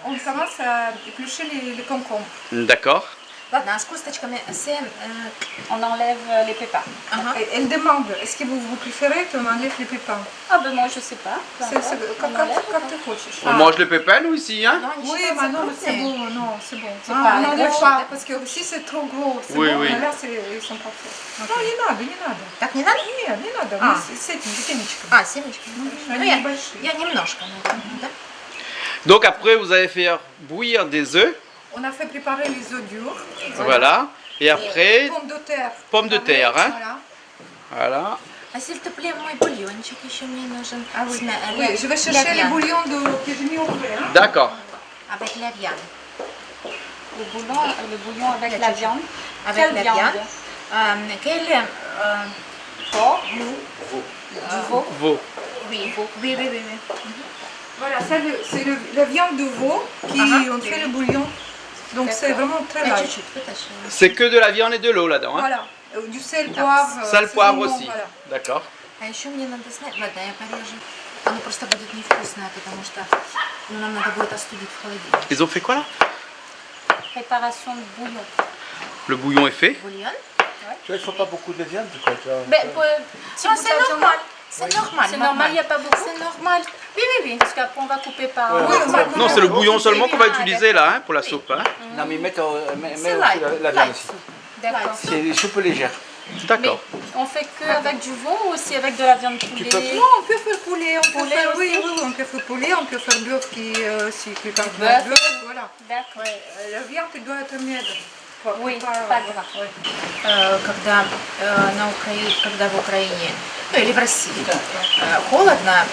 On commence à éplucher les concombres. D'accord. Ладно, а с косточками On enlève les pépins. Et elle demande, est-ce que vous préférez qu'on enlève les pépins? Ah ben moi, je sais pas. Peu C'est importe, on enlève. comme tu хочешь. On mange les pépins nous ici, hein? Oui, mais non, mais c'est bon, non, c'est bon. C'est Ah, pas on n'enlève gros. pas, parce que si c'est trop gros, c'est Oui, bon, oui. mais là, ils sont parfaits. Non, не надо, не надо. Так не надо? Нет, не надо, А. мы с этим, с семечками. А, семечки. Ну, Они я, небольшие. я немножко, наверное, да? Donc après vous allez faire bouillir des œufs, On a fait préparer les œufs durs. voilà. Et après, Pommes de terre. hein? Voilà. Voilà. А сельтопле мой бульончик еще мне нужен. Ah oui. С ля- Oui, je vais chercher les лавьян. bouillons que j'ai mis au frais. Hein. D'accord. Avec лавьян. Le bouillon avec la viande. Avec Quelle la viande? viande. Quelle Porc. Du veau. Veau. Oui, oui, oui, oui. Voilà, ça, c'est la viande de veau qui on fait le bouillon. Donc c'est vraiment très Да, light. чуть-чуть вытащила. C'est que de la viande et de l'eau là-dedans, hein? Voilà. Du sel, poivre. Sel, poivre citron, aussi. voilà. D'accord. А еще мне надо снять. Ладно, я порежу. Оно просто будет невкусное, потому что нам надо будет остудить в холодильнике. Ils ont fait quoi là? Préparation de bouillon. Le bouillon est fait. Бульон. Tu vois, il ne faut pas beaucoup de viande, quoi. Tu vois. Mais, si Non, vous c'est savez, normal. C'est normal. C'est normal, il n'y a pas beaucoup. C'est normal. Oui, oui, oui. Parce qu'après, on va couper par... Ouais, ouais. Non, c'est le bouillon seulement qu'on va utiliser là, hein, pour la soupe, hein? Non, mais mets C'est aussi light. la viande Light aussi. soup. D'accord. C'est des soupes légères. D'accord. On fait que avec du veau ou aussi avec de la viande poulet? peux- Non, on peut faire poulet, on peut Poulet faire, aussi. oui, on peut faire poulet, on peut faire bœuf qui aussi qui quand Bœuf. voilà. D'accord. La viande elle doit être maigre. Oui, pas gras. Когда в Украине, ну или в России, холодно,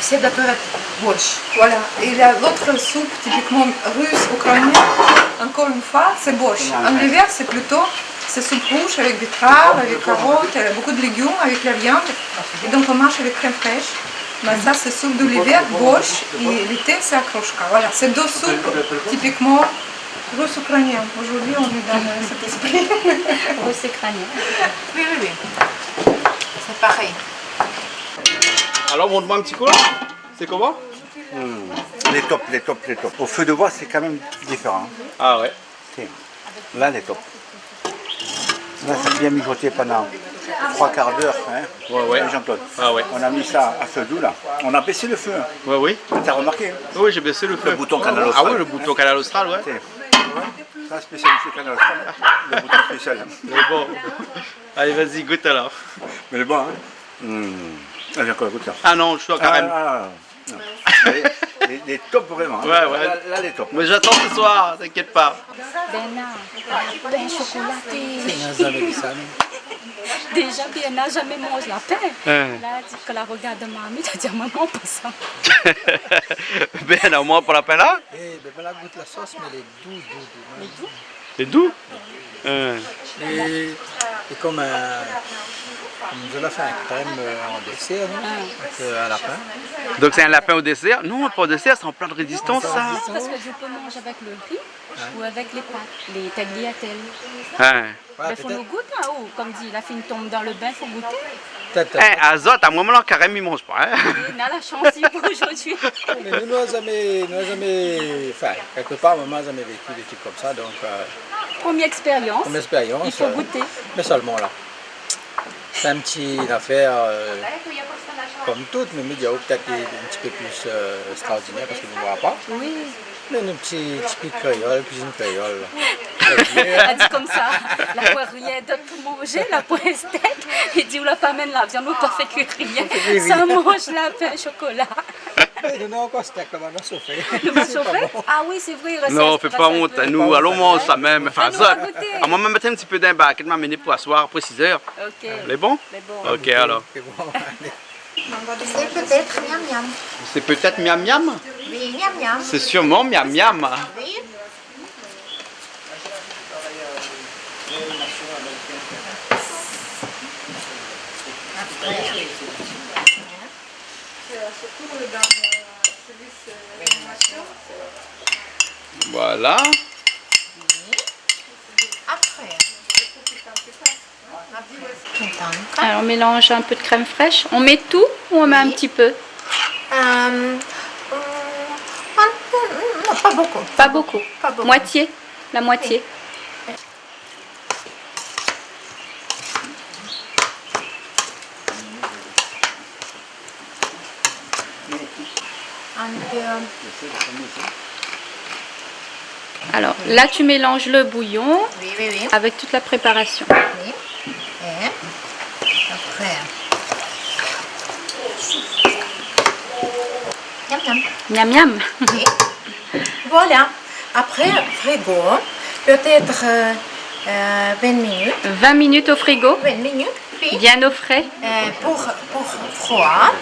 все готовят борщ. Voilà. Et l'autre soupe typiquement russe, ukrainienne, encore une fois, c'est borsch. En hiver, c'est plutôt c'est soupe rouge avec betteraves, avec carottes, beaucoup de légumes, avec la viande. Et donc on mange avec crème fraîche. Mais ça, c'est soupe de l'hiver, borsch, et l'été, c'est akroshka. Voilà, c'est deux soupes typiquement russe-ukrainiennes. Aujourd'hui, on est dans cet esprit. Russe ukrainien. Oui, oui, oui. C'est pareil. Alors, montre-moi un petit coup là. C'est comment? Les tops, les tops, les tops. Au feu de bois, c'est quand même différent. Ah ouais. Tiens, là, les tops. Là, ça a bien mijoté pendant 3 quarts d'heure. Hein, Ouais, ouais. Jean-Claude. Ah ouais. On a mis ça à feu doux là. On a baissé le feu. Hein. Ouais, oui. T'as remarqué hein? Oui, j'ai baissé le feu. Le bouton canal Ah austral. oui, le bouton canal austral, ouais. Tiens. Ça, spécialité canal austral. Le bouton spécial. Mais bon. Allez, vas-y, goûte alors. Mais le bon, hein. Ah, j'ai encore goûté là. Ah non, je suis en carême. Non. les tops vraiment. Ouais, ouais. Là, les tops. Mais j'attends ce soir, t'inquiète pas. Pain chocolaté. Déjà, bien n'a jamais mangé la pain. Là, dit que la regarde mamie, tu as dit maman pas ça. Ben, au moins pour la pain là. Et ben là, goûte la sauce, mais elle est doux. C'est doux. Et comme je l'ai fait un crème en dessert, donc, à lapin. Donc c'est un lapin au dessert? Non, pas au dessert, c'est en plat de résistance ça. Parce que je peux manger avec le riz ou avec les pâtes, les tagliatelles. Ouais, Il faut nous goûter, hein, ou comme dit, la fille tombe dans le bain, il faut goûter. Azote, à moi, là, carrément, il mange pas. Hein? On a la chance pour aujourd'hui. Mais nous n'avons jamais, enfin, quelque part, maman n'a jamais vécu des trucs comme ça, donc Première expérience, il faut goûter. Mais seulement là. C'est une petite affaire comme toutes, mais il y a peut-être un petit peu plus extraordinaire parce qu'on ne voit pas. Oui. Mais une petite typique créole, cuisine créole. Elle dit comme ça, la poirière de tout manger, la poire steak. Il dit, on l'a pas amène la viande, on pas fait cuire rien. Ça mange la pain chocolat. Non, encore steak, là, on a chauffé. Le va chauffer? Ah oui, c'est vrai. Non, fais pas honte, nous allons manger ça même. Enfin, ça. À moi, même mettre un petit peu d'un bac, elle m'a amené pour asseoir après 6 heures. Ok. Les bons? Les bons. Ok, alors. C'est peut-être miam miam. C'est peut-être miam miam? Oui, miam miam. C'est sûrement miam miam. Oui. Voilà. Après. Alors on mélange un peu de crème fraîche. On met tout ou on met un petit peu? Non, pas beaucoup. Pas beaucoup. Pas beaucoup. Moitié? La moitié. Un peu. Alors là tu mélanges le bouillon Oui, oui, oui. avec toute la préparation. Oui. Et après. Miam miam. Miam miam. Oui. Voilà. Après, frigo, peut-être 20 minutes. 20 minutes au frigo, 20 minutes, puis bien au frais. pour froid.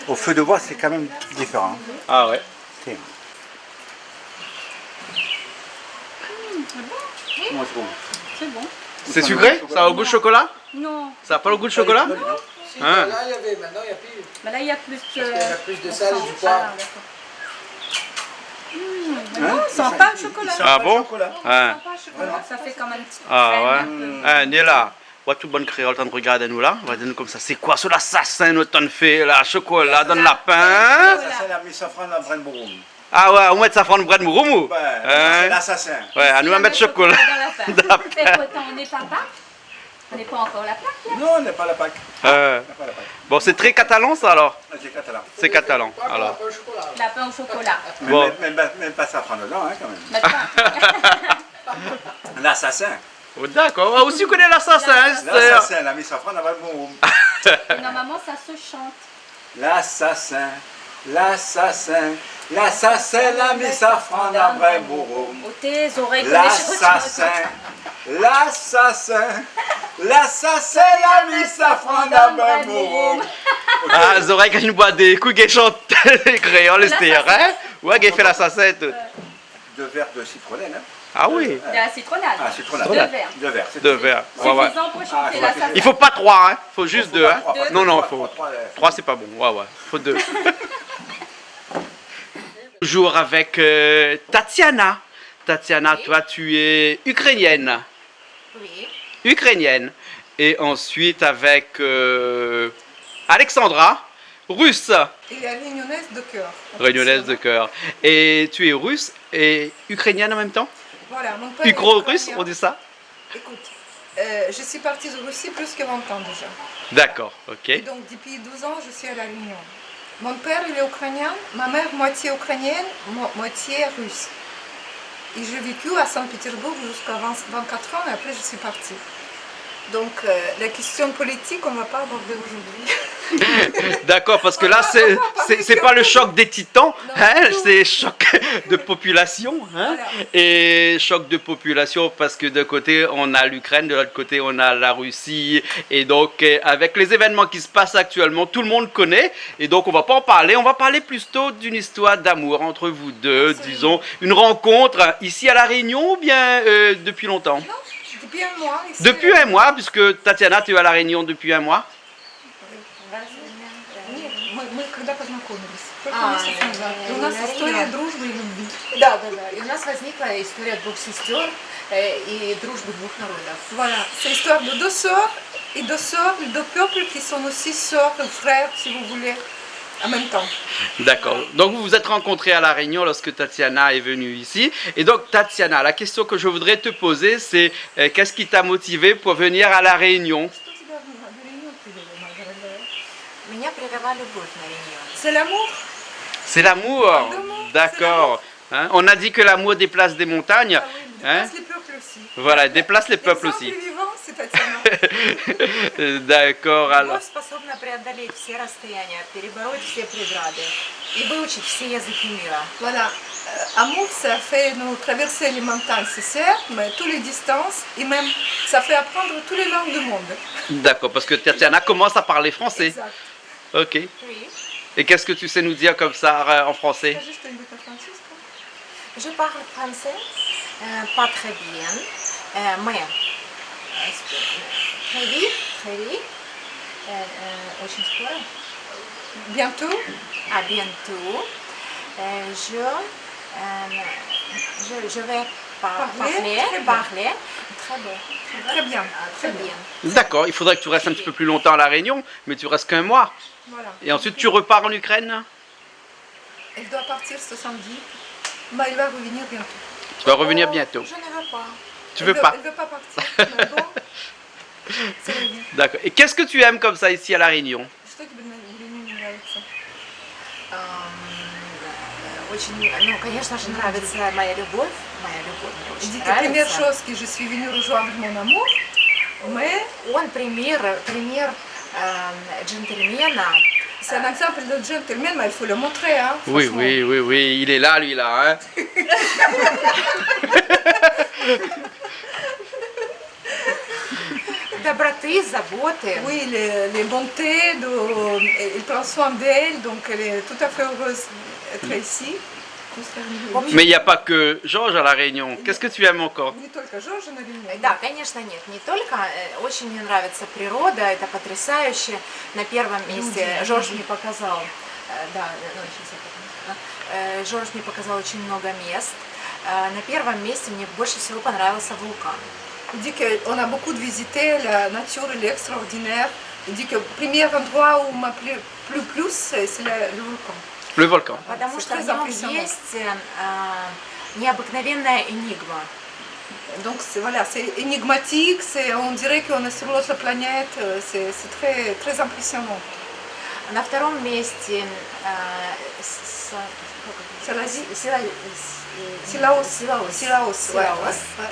Au feu de bois, c'est quand même différent. Ah ouais. C'est C'est bon. C'est sucré? Ça a le goût de chocolat? Non. Ça n'a pas le goût de chocolat? Hein? Là, il y avait, maintenant, il n'y a plus. Mais là il y a plus Il y a plus de sel et du poivre. Non, ça sent pas le chocolat. Ah bon? Hein. Ça fait comme un petit Ah crème, ouais. un peu. Hein, on est là. Ouais, tout bonne créole, t'en regardes nous là. On va dire nous comme ça. C'est quoi ce l'assassin, nous t'en fait là? Chocolat dans le lapin? Ça, c'est la mise à fond dans le brin de bourgogne. Ah ouais, on met ça prendre bread mourou. C'est l'assassin. Ouais, à nous on va mettre chocolat. Dans la pain. Et pourtant on n'est pas Pâques. On n'est pas encore la plaque là. Non, on n'est pas la Pâques. Bon, c'est très catalan ça alors? C'est catalan. C'est catalan alors. La pain au chocolat. Bon. Même pas safran dedans, hein, quand même. Maintenant. L'assassin. Oh, d'accord, ah, aussi connaît l'assassin. L'assassin, la mise à fond dans le bourgogne. Normalement ça se chante. L'assassin, l'assassin, l'assassin, la mise à fond dans le bourgogne. Au tes oreilles. L'assassin, l'assassin, l'assassin, la mise à fond dans le bourgogne. Ah, les oreilles quand je bois des coups qui chantent créole, c'était hein? Ouais, qui fait l'assassin. 2 verres de citronnelle, hein? Ah oui. De la citronnade. Ah, citronnade. 2 verres. 2 verres. 2 verres. Ouais, ouais. Suffisant pour chanter la salsa. Il faut pas 3, hein. Faut juste 2, hein. Trois, Non, non, trois, faut. trois, 3 c'est pas bon. Ouais, ouais. Faut 2. Toujours avec Tatiana. Tatiana, toi tu es ukrainienne. Oui. Ukrainienne. Et ensuite avec Alexandra, russe. Et réunionnaise de cœur. Réunionnaise de cœur. Et tu es russe et ukrainienne en même temps? Voilà, mon père est Ukro-russe, ukrainien. on dit ça? Écoute, je suis partie de Russie plus que 20 ans déjà. D'accord, ok. Et donc depuis 12 ans, je suis à La Réunion. Mon père, il est ukrainien, ma mère moitié ukrainienne, moitié russe. Et j'ai vécu à Saint-Pétersbourg jusqu'à 24 ans et après je suis partie. Donc la question politique, on ne va pas aborder aujourd'hui. D'accord, parce que là, c'est pas le choc des titans, hein, c'est choc de population. Hein, Voilà. Et choc de population parce que d'un côté, on a l'Ukraine, de l'autre côté, on a la Russie. Et donc, avec les événements qui se passent actuellement, tout le monde connaît. Et donc, on va pas en parler. On va parler plutôt d'une histoire d'amour entre vous deux, disons. Une rencontre ici à La Réunion ou bien depuis longtemps? Non, depuis un mois. Ici, Depuis un mois, puisque Tatiana, tu es à La Réunion depuis un mois. Мы когда познакомились? Только месяц назад. И у нас история дружбы и любви. Да. И у нас возникла история двух сестер и дружбы двух народов. Voilà, c'est l'histoire de deux sœurs et deux peuples qui sont aussi sœurs et frères, si vous voulez, en même temps. D'accord. Donc vous vous êtes rencontrés à La Réunion lorsque Tatiana est venue ici. Et donc Tatiana, la question que je voudrais te poser, c'est qu'est-ce qui t'a motivé pour venir à La Réunion? Меня привела любовь на Réunion. C'est l'amour. C'est l'amour. D'accord. Hein, on a dit que l'amour déplace des montagnes. Ah oui, il Hein? déplace les peuples aussi. Voilà, déplace les peuples L'exemple aussi. vivant, c'est Tatiana. D'accord. Alors. Любовь способна преодолеть все расстояния, перебороть все преграды и выучить все языки мира. Voilà. Amour, ça fait nous traverser les montagnes, c'est certes, mais toutes les distances, et même ça fait apprendre toutes les langues du monde. D'accord, parce que Tatiana commence à parler français. Exact. Ok. Oui. Et qu'est-ce que tu sais nous dire comme ça en français? Скажи что-нибудь по-французски. Je parle français, pas très bien, mais très vite, очень скоро, Bientôt, à bientôt, je vais parler très bien. très bien. D'accord, il faudrait que tu restes un petit peu plus longtemps à La Réunion, mais tu restes qu'un mois. Voilà. Et ensuite tu repars en Ukraine? Elle doit partir ce samedi. Bah, il va revenir bientôt. Tu vas revenir bientôt. Je ne veux pas. Tu veux pas? Elle veut pas partir. Mais bon, c'est la vie. D'accord. Et qu'est-ce que tu aimes comme ça ici à La Réunion? Что тебе в Риме нравится? Очень, конечно же, нравится моя любовь. Мне очень Dites la première нравится. chose que je suis venue rejoindre mon amour, mais Он пример джентльмена. c'est un exemple de gentleman, mais il faut le montrer. Hein, Oui, franchement. oui, il est là, lui, là. Hein? Доброты, заботы. Oui, les bontés, il prend soin d'elle, donc elle est tout à fait heureuse d'être ici. Mais il n'y a pas que Georges à La Réunion. Qu'est-ce que tu aimes encore? Не только Жоржа на Риме. Да, конечно, нет, не только. Очень мне нравится природа, это потрясающе. На первом месте Жорж мне показал, Жорж мне показал очень много мест. На первом месте мне больше всего понравился вулкан. Il dit qu'on a beaucoup visité la nature, elle est extraordinaire. Il dit que le premier endroit où m'a plu plus, c'est le volcan. Le volcan. Потому C'est что très в нем impressionnant. есть необыкновенная энигма. Donc voilà, c'est énigmatique, on dirait qu'on est sur l'autre planète, c'est très, très impressionnant. На втором месте C'est l'Asie. Силаос. Силаос. Ouais.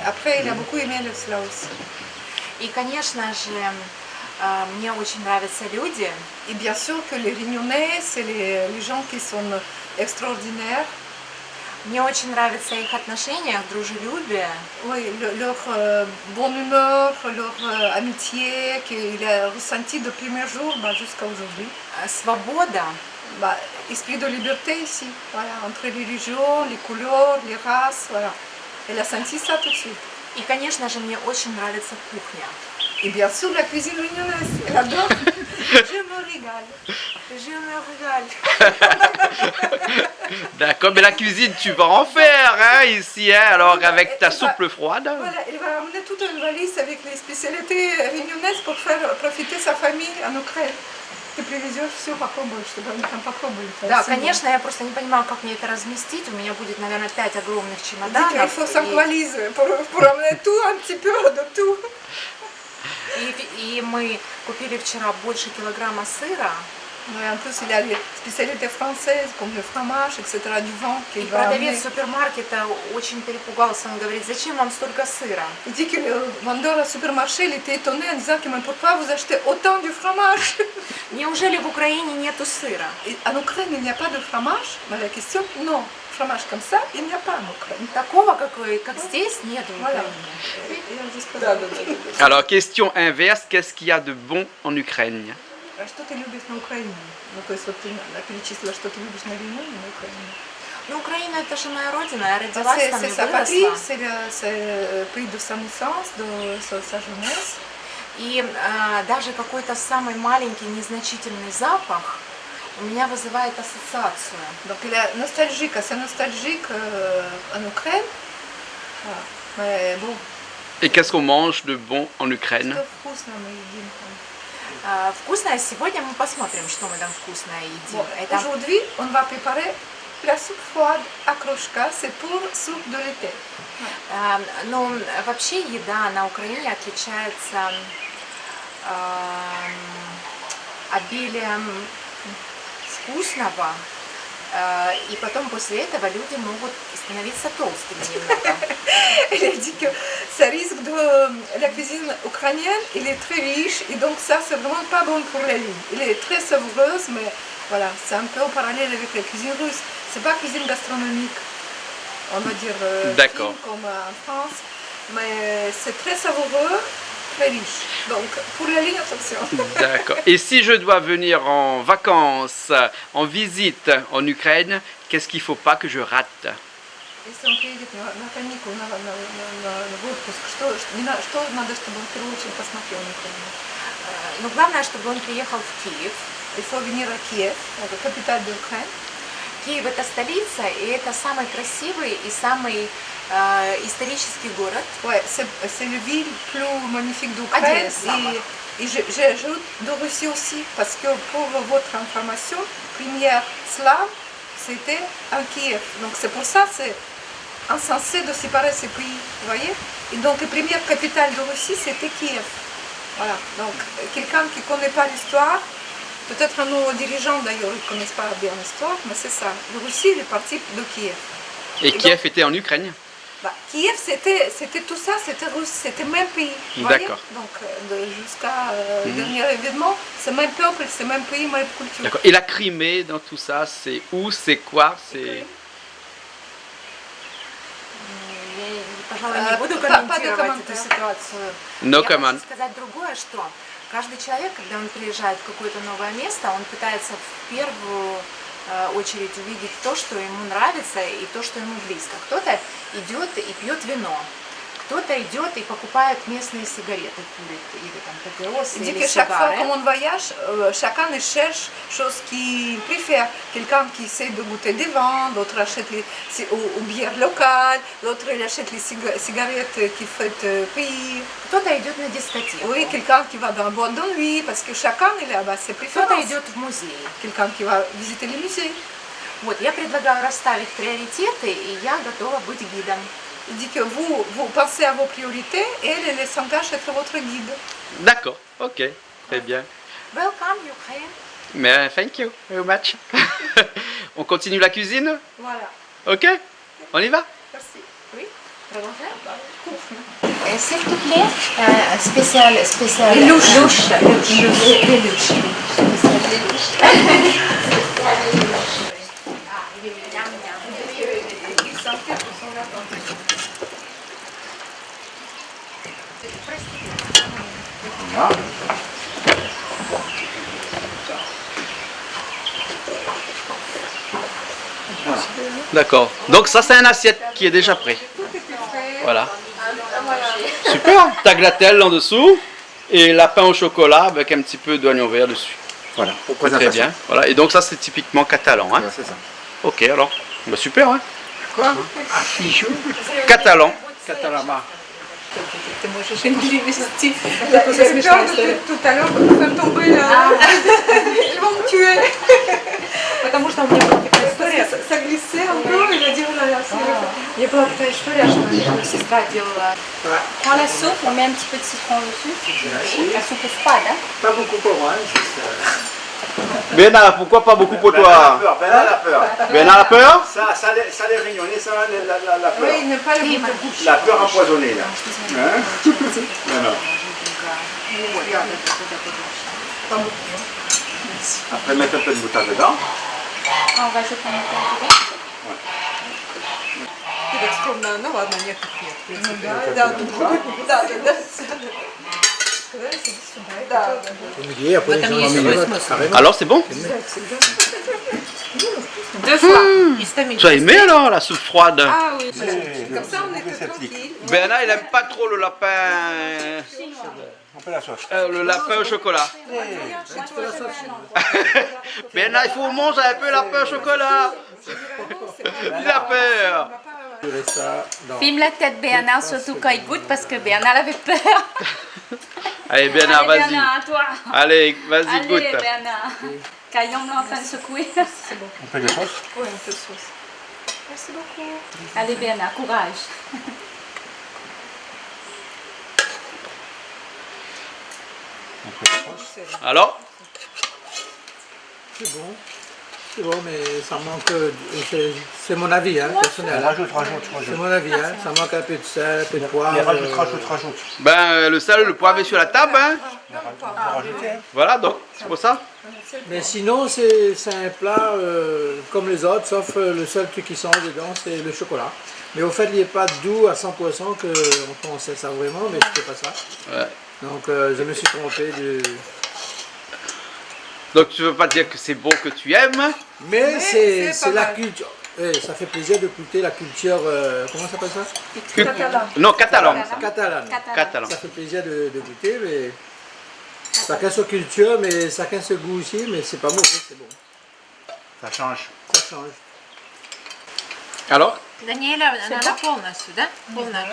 Après, il a beaucoup aimé le Силаос. И, конечно же, мне очень нравятся люди. Et bien sûr que les Réunionnais, c'est les gens qui sont extraordinaires. Мне очень нравится их отношение, их дружелюбие. Oui, leur bonne humeur, leur amitié qu'il a ressenti du premier jour jusqu'à aujourd'hui. Свобода. Esprit de liberté ici, voilà, entre les religions, les couleurs, les races, voilà. Elle a senti ça tout de suite. И, конечно же, мне очень нравится кухня. Et bien sûr, la cuisine réunionnaise, elle adore. Je me régale. D'accord, mais la cuisine, tu vas en faire, hein, ici, hein, alors avec ta soupe froide. Voilà, elle va amener toute une valise avec les spécialités réunionnaises pour faire profiter sa famille en Ukraine. Ты привезешь все, попробуешь, чтобы они там попробовали. Да, конечно, я просто не понимаю, как мне это разместить. У меня будет, наверное, 5 огромных Il чемоданов. faut 5 valises pour amener tout, un petit peu de tout. И мы купили вчера больше килограмма сыра. Ouais, en plus, il y a les spécialités françaises, comme le fromage, etc., du vent. И продавец супермаркета очень перепугался, он говорит, зачем вам столько сыра? Il dit que le vendeur au supermarché il était étonné en disant que mais pourquoi vous achetez autant du fromage? Неужели в Украине нету сыра? En Ukraine, il n'y a pas de fromage, mais la question, non. Fromage comme ça, il n'y a pas en Ukraine. Такого, как здесь, нет в Украине. Alors, question inverse, qu'est-ce qu'il y a de bon en Ukraine? Что ты любишь на Украине? Ну, то есть вот ты перечислила, что ты любишь на войне и на Украине. Ну, Украина это же моя родина, я родилась там и выросла. C'est le pays de sa naissance, de sa jeunesse. И даже какой-то самый маленький, незначительный запах у меня вызывает ассоциацию. Donc il est nostalgique, assez nostalgique en Ukraine. Mais bon. Et qu'est-ce qu'on mange de bon en Ukraine? Вкусное. Сегодня мы посмотрим, что мы там вкусное едим. Bon, aujourd'hui, on va préparer la soupe froide окрошка, c'est pour soupe de l'été. Ну, вообще еда на Украине отличается обилием вкусного, и потом после этого люди могут становиться толстыми немного. Elle dit que ça risque de la cuisine ukrainienne, il est très riche et donc ça c'est vraiment pas bon pour la ligne. Il est très savoureuse, mais voilà, c'est un peu en parallèle avec la cuisine russe. C'est pas cuisine gastronomique, on va dire fine comme en France, mais c'est très savoureux, très riche. Donc pour la ligne, attention. D'accord. Et si je dois venir en vacances, en visite en Ukraine, qu'est-ce qu'il ne faut pas que je rate? Если он приедет на каникулы, на отпуск, что надо, чтобы он в первую очередь посмотрел на Украину? Ну, главное, чтобы он приехал в Киев. Il faut venir à Kiev, la capitale de l'Ukraine. Киев это столица, и это самый красивый и самый исторический город. Ouais, c'est la ville plus magnifique d'Ukraine. Et j'ajoute de Russie aussi, parce que pour votre information, première slave, c'était en Kiev. Donc c'est pour ça c'est insensé de séparer ces pays, vous voyez. Et donc la première capitale de Russie, c'était Kiev. Voilà, donc quelqu'un qui ne connaît pas l'histoire, peut-être nos dirigeants d'ailleurs, ils ne connaissent pas bien l'histoire, mais c'est ça. La Russie est partie de Kiev. Et Kiev donc, était en Ukraine? Bah, Kiev, c'était tout ça, c'était russe, c'était le même pays. D'accord. Donc jusqu'à le dernier événement, c'est le même peuple, c'est le même pays, même culture. D'accord. Et la Crimée dans tout ça, c'est où, c'est quoi, c'est... Пожалуй, не буду комментировать эту ситуацию. No Я comment. хочу сказать другое, что каждый человек, когда он приезжает в какое-то новое место, он пытается в первую очередь увидеть то, что ему нравится и то, что ему близко. Кто-то идет и пьет вино, кто-то идет и покупает местные сигареты, курит или там папиросы или сигары. Chaque fois qu'on voyage, chacun cherche chose qu'il préfère. Quelqu'un qui essaie de goûter des vins, d'autres achètent les bières locales, d'autres achètent les cigarettes qui font pays. Кто-то идет на дискотеку. Oui, quelqu'un qui va dans la boîte de nuit, parce que chacun il a ses préférences. Кто-то идет в музей. Quelqu'un qui va visiter les musées. Вот, я предлагаю расставить приоритеты, и я готова быть гидом. Il dit que vous pensez à vos priorités et elle s'engage à être votre guide. D'accord, ok, très bien. Welcome, Ukraine. Mais thank you very much. On continue la cuisine? Voilà. Ok, on y va? Merci. Oui, s'il te plaît, spécial. Les louches. D'accord. Donc ça c'est un assiette qui est déjà prêt. Voilà. Super. Tagliatelle en dessous et lapin au chocolat avec un petit peu d'oignon vert dessus. Voilà. Très bien. Voilà. Et donc ça c'est typiquement catalan. Hein. Ouais, c'est ça. Ok alors. Bah, super. Hein. Quoi? Catalan. Catalama. Ты можешь перевести. Tout à l'heure, faire tomber là. Ils vont me tuer. Потому что у меня была такая история. Ça glissait un peu, il a dit, oh là là, c'est У меня была такая история, что сестра делала. Dans la soupe, on met un petit peu de citron dessus. La soupe est froide, hein? Pas beaucoup pour moi. Bernard, pourquoi pas beaucoup pour toi? Bernard a peur. Bernard a peur? Ça les réunionnait, ça la peur. Oui, ne pas le La peur empoisonnée là. Hein? Voilà. Après mettre un peu de moutarde dedans. On va jeter un peu. Ну ладно, нет, нет, в принципе. Да, да, да. Alors c'est bon? Deux fois. Tu as aimé alors la soupe froide? Ah oui. Comme ça, on était tranquille. Bernard il aime pas trop le lapin. On fait la sauce. Le lapin au chocolat. Bernard, il faut manger un peu lapin au chocolat. Il a peur. Filme la tête Bernard, surtout quand il goûte, parce que Bernard avait peur. Allez Bernard, Allez, vas-y. Bernard, à toi. Allez, vas-y, Allez, goûte. Bernard. Caillon est en train de secouer. On fait la sauce. Oui, un peu de sauce. Merci beaucoup. Allez, Bernard, courage. Alors? C'est bon, mais ça manque. C'est mon avis, hein, personnel. Rajoute. C'est mon avis, hein. Ça manque un peu de sel, un peu de poivre. Mais rajoute. Ben le sel, le poivre est sur la table, hein. Rajoutez. Voilà, donc c'est pour ça. Mais sinon, c'est un plat comme les autres, sauf le seul truc qui change dedans, c'est le chocolat. Mais au fait, il n'y a pas de doux à 100% qu'on pensait ça vraiment, mais c'était pas ça. Ouais. Donc je me suis trompé de. Donc tu veux pas dire que c'est bon que tu aimes? Mais c'est pas la mal. culture. Ça fait plaisir de goûter la culture. Comment ça s'appelle ça? Catalan. Non, catalan. Catalane. Catalan. Ça fait plaisir de goûter, mais chacun sa culture, mais chacun ce goût aussi, mais c'est pas mauvais, c'est bon. Ça change. Ça change. Alors? Daniela, она полностью, да? Полная.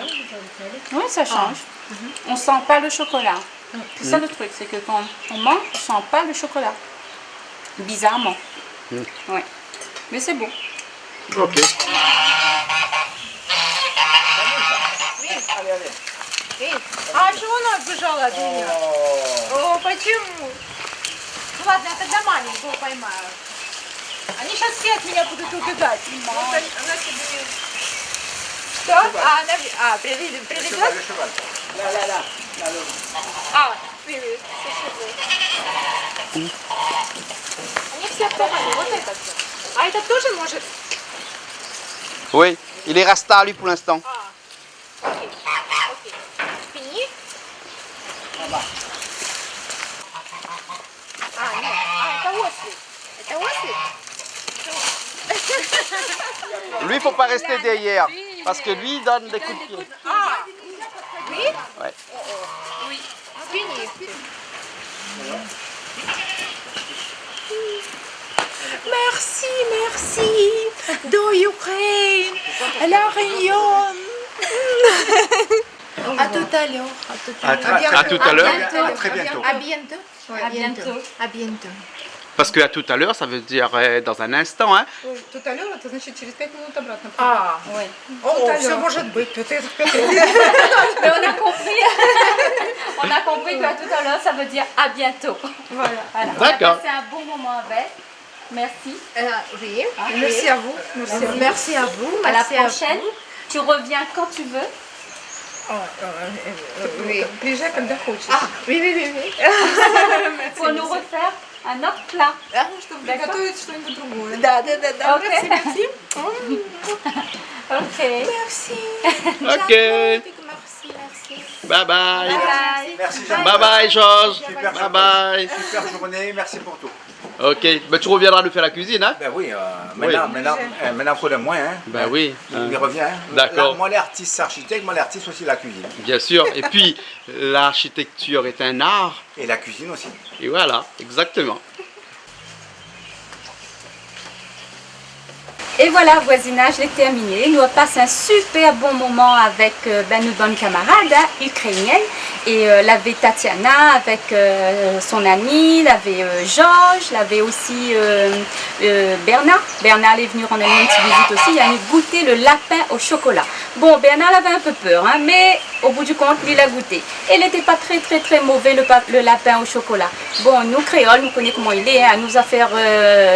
Oui, ça change. On sent pas le chocolat. C'est ça le truc, c'est que quand on mange, on sent pas le chocolat. Bizarrement. Ouais. Mais c'est bon. Ok. А чего она отбежала от меня? О, почему? Ну ладно, я тогда маленького поймаю. Они сейчас все от меня будут убегать. Вот она себе... Что? Она приведет? А, привет. Они все поймали. Вот этот. А этот тоже может? Oui, il est rasta lui pour l'instant. Окей. Спини. А, нет. А, это ослик. Это ослик? Lui, il faut pas rester derrière. Parce que lui, il donne des coups de pied. А, oui? Ouais. Oui. Спини. Merci. Do Ukraine. La Réunion. À tout à l'heure. À tout à l'heure. À très bientôt. À bientôt. À bientôt. À bientôt. Parce que à tout à l'heure, ça veut dire dans un instant, hein. Tout à l'heure, это значит через 5 минут обратно. А, Oui. О, все может быть. Тут это Mais on a compris. On a compris qu'à tout à l'heure, ça veut dire à bientôt. Voilà. Voilà. D'accord. On a passé un bon moment avec. Merci. oui. Merci à vous. Merci à vous. À la Merci à prochaine. Tu reviens quand tu veux. Oui. Приезжай, когда хочешь. Oui. Pour nous refaire un autre plat. Чтобы приготовить что-нибудь другое. Да. Ok. Merci. Ok. Merci. Ok. Merci. Bye bye. Bye. Merci Jean. Bye bye, Georges. Super Bye bye. Super journée, merci pour tout. Ok. Ben, tu reviendras nous faire la cuisine, hein. Ben oui, maintenant faut de moins. Hein. Ben oui. Il revient. Hein. D'accord. Là, moi l'artiste c'est architecte, moi l'artiste aussi la cuisine. Bien sûr. Et puis, l'architecture est un art. Et la cuisine aussi. Et voilà, exactement. Et voilà, voisinage est terminé. Nous avons passé un super bon moment avec nos bonnes camarades ukrainiennes. Et l'avait Tatiana avec son amie, l'avait Georges, l'avait aussi Bernard. Bernard est venu rendre une petite visite aussi. Il a goûté le lapin au chocolat. Bon, Bernard avait un peu peur, mais au bout du compte, il a goûté. Et il n'était pas très mauvais le lapin au chocolat. Bon, nous créoles, nous connaissons comment il est, hein, nous a fait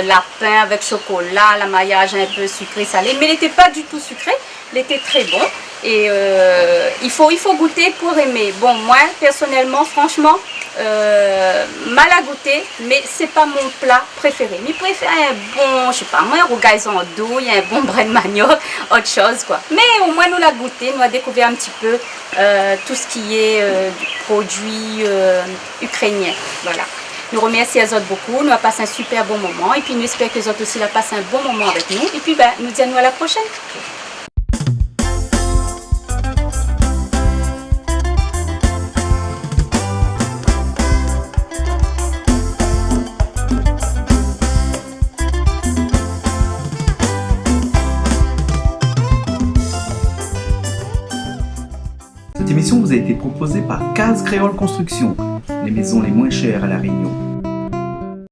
lapin avec chocolat, l'amaillage un peu sucré, salé, mais il n'était pas du tout sucré, il était très bon. Et il faut goûter pour aimer. Bon, moi, personnellement, franchement, mal à goûter, mais c'est pas mon plat préféré. Mais je préfère un bon, je sais pas moi, un rougail en douille, un bon brin de manioc, autre chose quoi. Mais au moins nous l'a goûté, nous a découvert un petit peu tout ce qui est produit ukrainien. Voilà. Nous remercions les autres beaucoup, nous avons passé un super bon moment et puis nous espérons que les autres aussi ont passé un bon moment avec nous. Et puis nous disons à la prochaine. Cette émission vous a été proposée par Case Créole Construction, les maisons les moins chères à La Réunion.